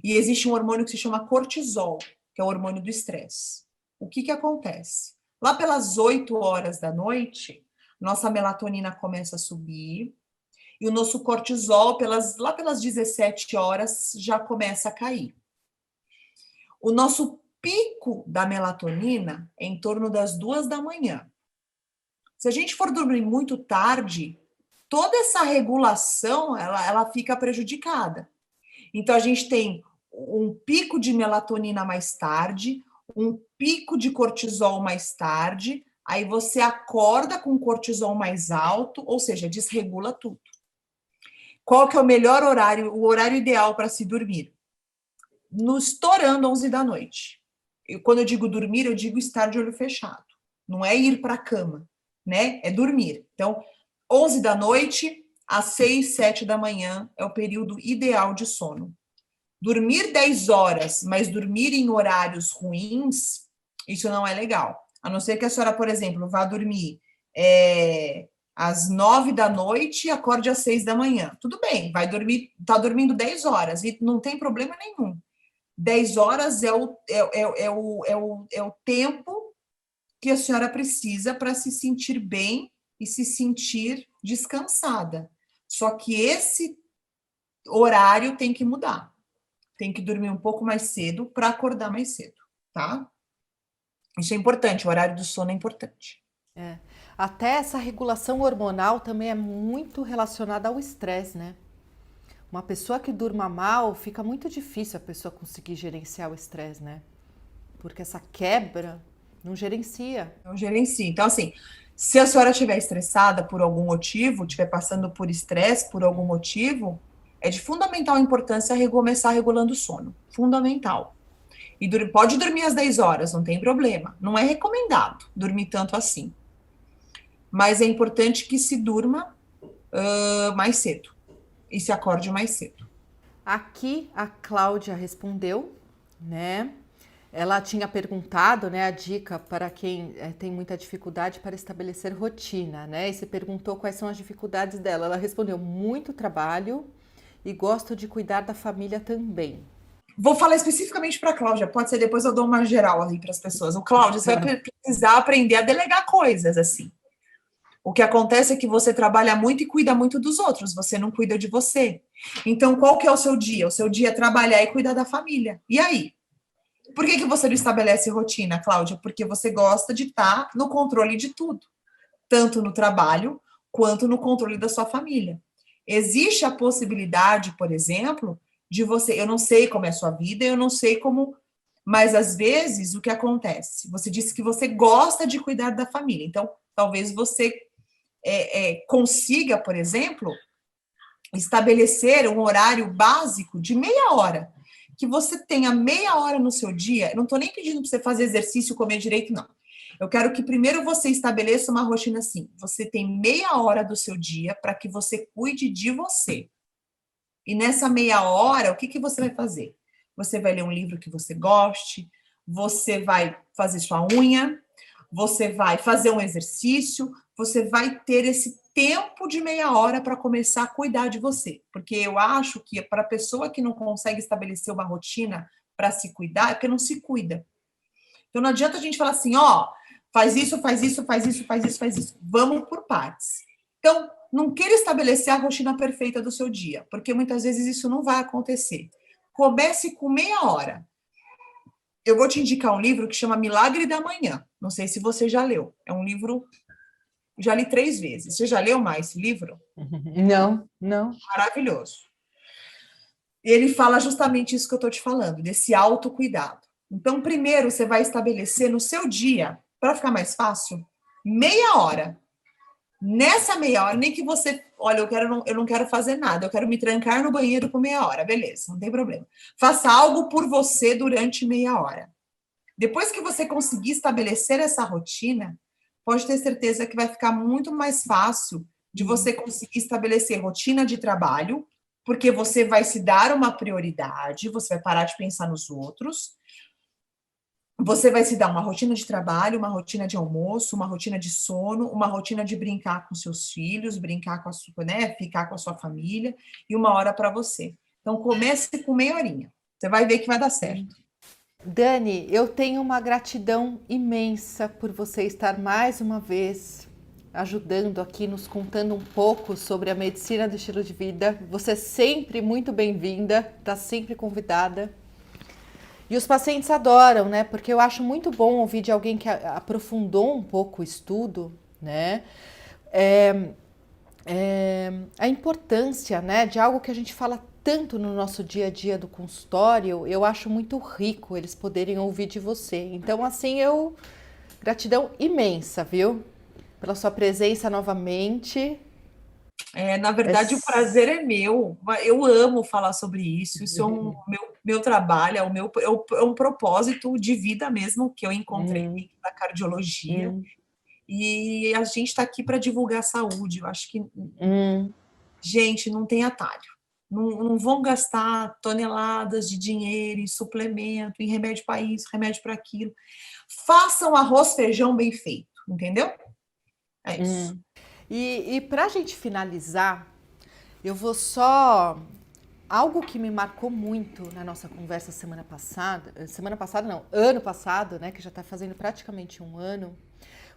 E existe um hormônio que se chama cortisol, que é o hormônio do estresse. O que acontece? Lá pelas 8 horas da noite, nossa melatonina começa a subir e o nosso cortisol, lá pelas 17 horas, já começa a cair. O nosso pico da melatonina é em torno das 2 da manhã. Se a gente for dormir muito tarde, toda essa regulação ela fica prejudicada. Então, a gente tem um pico de melatonina mais tarde, um pico de cortisol mais tarde, aí você acorda com cortisol mais alto, ou seja, desregula tudo. Qual que é o melhor horário, o horário ideal para se dormir? No estourando 11 da noite. Quando eu digo dormir, eu digo estar de olho fechado. Não é ir para a cama, né? É dormir. Então, 11 da noite às 6, 7 da manhã é o período ideal de sono. Dormir 10 horas, mas dormir em horários ruins, isso não é legal. A não ser que a senhora, por exemplo, vá dormir às 9 da noite e acorde às 6 da manhã. Tudo bem, vai dormir, tá dormindo 10 horas e não tem problema nenhum. 10 horas é o tempo que a senhora precisa para se sentir bem e se sentir descansada. Só que esse horário tem que mudar. Tem que dormir um pouco mais cedo para acordar mais cedo, tá? Isso é importante, o horário do sono é importante. Até essa regulação hormonal também é muito relacionada ao estresse, né? Uma pessoa que durma mal, fica muito difícil a pessoa conseguir gerenciar o estresse, né? Porque essa quebra não gerencia. Não gerencia. Então, assim, se a senhora estiver estressada por algum motivo, estiver passando por estresse por algum motivo, é de fundamental importância começar regulando o sono. Fundamental. E pode dormir às 10 horas, não tem problema. Não é recomendado dormir tanto assim. Mas é importante que se durma mais cedo e se acorde mais cedo. Aqui a Cláudia respondeu, né? Ela tinha perguntado, né, a dica para quem tem muita dificuldade para estabelecer rotina, né? E se perguntou quais são as dificuldades dela. Ela respondeu: muito trabalho e gosto de cuidar da família também. Vou falar especificamente para a Cláudia, pode ser depois eu dou uma geral ali para as pessoas. O Cláudia, você vai precisar aprender a delegar coisas, assim. O que acontece é que você trabalha muito e cuida muito dos outros, você não cuida de você. Então, qual que é o seu dia? O seu dia é trabalhar e cuidar da família. E aí? Por que você não estabelece rotina, Cláudia? Porque você gosta de estar no controle de tudo, tanto no trabalho quanto no controle da sua família. Existe a possibilidade, por exemplo, de você, eu não sei como é a sua vida, eu não sei como, mas às vezes o que acontece? Você disse que você gosta de cuidar da família, então talvez você consiga, por exemplo, estabelecer um horário básico de meia hora, que você tenha meia hora no seu dia. Eu não estou nem pedindo para você fazer exercício, comer direito, não. Eu quero que primeiro você estabeleça uma rotina assim. Você tem meia hora do seu dia para que você cuide de você. E nessa meia hora, o que você vai fazer? Você vai ler um livro que você goste, você vai fazer sua unha, você vai fazer um exercício, você vai ter esse tempo de meia hora para começar a cuidar de você. Porque eu acho que para a pessoa que não consegue estabelecer uma rotina para se cuidar, é porque não se cuida. Então não adianta a gente falar assim, faz isso, faz isso, faz isso, faz isso, faz isso. Vamos por partes. Então, não queira estabelecer a rotina perfeita do seu dia, porque muitas vezes isso não vai acontecer. Comece com meia hora. Eu vou te indicar um livro que chama Milagre da Manhã. Não sei se você já leu. É um livro, já li 3 vezes. Você já leu mais esse livro? Não. Maravilhoso. Ele fala justamente isso que eu estou te falando, desse autocuidado. Então, primeiro, você vai estabelecer no seu dia, para ficar mais fácil, meia hora. Nessa meia hora, nem que você, olha, eu não quero fazer nada, eu quero me trancar no banheiro por meia hora, beleza, não tem problema. Faça algo por você durante meia hora. Depois que você conseguir estabelecer essa rotina, pode ter certeza que vai ficar muito mais fácil de você conseguir estabelecer rotina de trabalho, porque você vai se dar uma prioridade, você vai parar de pensar nos outros. Você vai se dar uma rotina de trabalho, uma rotina de almoço, uma rotina de sono, uma rotina de brincar com seus filhos, brincar com a sua, né, ficar com a sua família e uma hora para você. Então comece com meia horinha. Você vai ver que vai dar certo. Dani, eu tenho uma gratidão imensa por você estar mais uma vez ajudando aqui, nos contando um pouco sobre a medicina do estilo de vida. Você é sempre muito bem-vinda, está sempre convidada. E os pacientes adoram, né? Porque eu acho muito bom ouvir de alguém que aprofundou um pouco o estudo, né? A importância, né, de algo que a gente fala tanto no nosso dia a dia do consultório, eu acho muito rico eles poderem ouvir de você. Então, assim, gratidão imensa, viu? Pela sua presença novamente. Na verdade, o prazer é meu. Eu amo falar sobre isso. Isso é meu trabalho, é um propósito de vida mesmo que eu encontrei Hum, dentro da cardiologia. hum, E a gente está aqui para divulgar saúde. Eu acho que, hum. gente, não tem atalho. Não vão gastar toneladas de dinheiro em suplemento, em remédio para isso, remédio para aquilo. Façam arroz, feijão bem feito, entendeu? É isso. E para a gente finalizar, eu vou só. Algo que me marcou muito na nossa conversa semana passada não, ano passado, né, que já está fazendo praticamente um ano,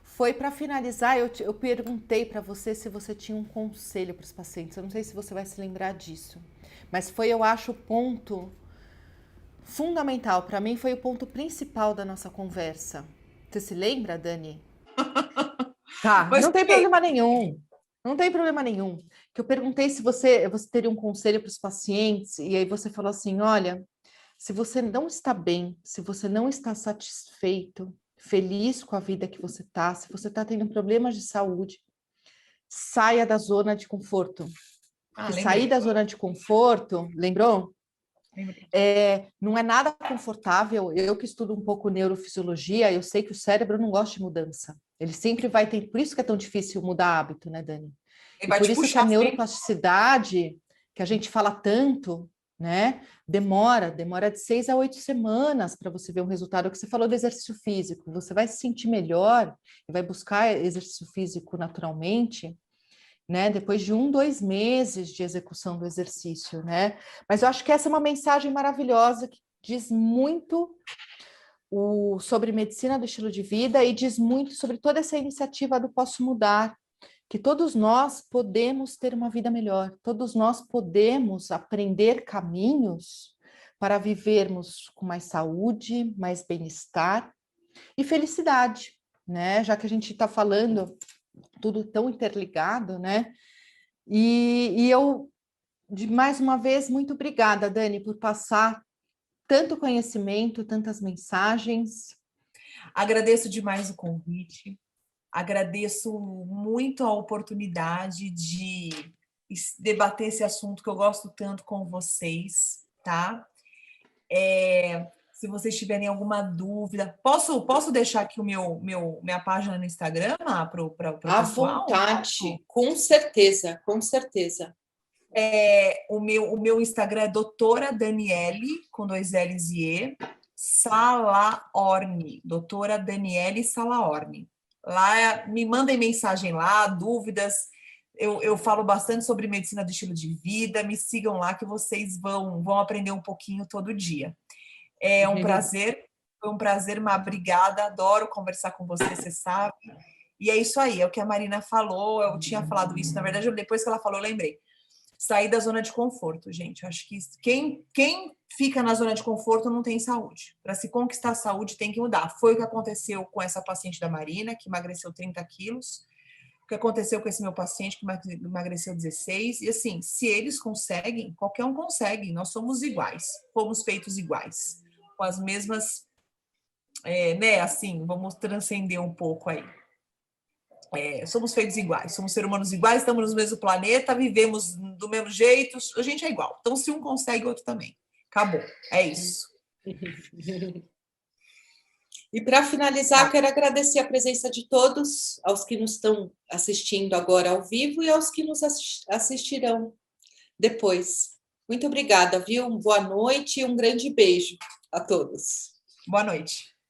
foi para finalizar. Eu perguntei para você se você tinha um conselho para os pacientes. Eu não sei se você vai se lembrar disso, mas foi, eu acho, o ponto fundamental. Para mim, foi o ponto principal da nossa conversa. Você se lembra, Dani? Tá, Mas não tem por quê? problema nenhum. Não tem problema nenhum. Que eu perguntei se você teria um conselho para os pacientes, e aí você falou assim: olha, se você não está bem, se você não está satisfeito, feliz com a vida que você está, se você está tendo problemas de saúde, saia da zona de conforto. Ah, Porque sair lembrei. da zona de conforto, lembrou? Lembrei. Não é nada confortável. Eu que estudo um pouco neurofisiologia, eu sei que o cérebro não gosta de mudança. Ele sempre vai ter. Por isso que é tão difícil mudar hábito, né, Dani? Ele E vai por te isso que a puxar sempre. neuroplasticidade, que a gente fala tanto, né, demora de 6 a 8 semanas para você ver um resultado. O que você falou do exercício físico, você vai se sentir melhor e vai buscar exercício físico naturalmente, né? Depois de 2 meses de execução do exercício, né? Mas eu acho que essa é uma mensagem maravilhosa que diz muito sobre medicina do estilo de vida e diz muito sobre toda essa iniciativa do Posso Mudar, que todos nós podemos ter uma vida melhor, todos nós podemos aprender caminhos para vivermos com mais saúde, mais bem-estar e felicidade, né? Já que a gente está falando tudo tão interligado, né? E eu, de mais uma vez, muito obrigada, Dani, por passar tanto conhecimento, tantas mensagens. Agradeço demais o convite. Agradeço muito a oportunidade de debater esse assunto que eu gosto tanto com vocês, tá? Se vocês tiverem alguma dúvida, posso deixar aqui minha página no Instagram para o À pessoal? vontade, com certeza, com certeza. O meu Instagram é doutora Daniele, com 2 L's e E, Salaorni, doutora Daniele Salaorni. Lá, me mandem mensagem lá, dúvidas. Eu falo bastante sobre medicina do estilo de vida. Me sigam lá que vocês vão aprender um pouquinho todo dia. É um prazer, foi um prazer, uma obrigada. Adoro conversar com você, você sabe. E é isso aí, é o que a Marina falou. Eu tinha falado isso, na verdade, depois que ela falou, eu lembrei. Sair da zona de conforto, gente. Eu acho que quem fica na zona de conforto não tem saúde. Para se conquistar a saúde, tem que mudar. Foi o que aconteceu com essa paciente da Marina, que emagreceu 30 quilos. O que aconteceu com esse meu paciente, que emagreceu 16. E assim, se eles conseguem, qualquer um consegue. Nós somos iguais. Fomos feitos iguais. Com as mesmas, né? Assim, vamos transcender um pouco aí. Somos feitos iguais, somos seres humanos iguais, estamos no mesmo planeta, vivemos do mesmo jeito, a gente é igual. Então, se um consegue, o outro também. Acabou. É isso. E para finalizar, quero agradecer a presença de todos, aos que nos estão assistindo agora ao vivo e aos que nos assistirão depois. Muito obrigada, viu? Boa noite e um grande beijo a todos. Boa noite.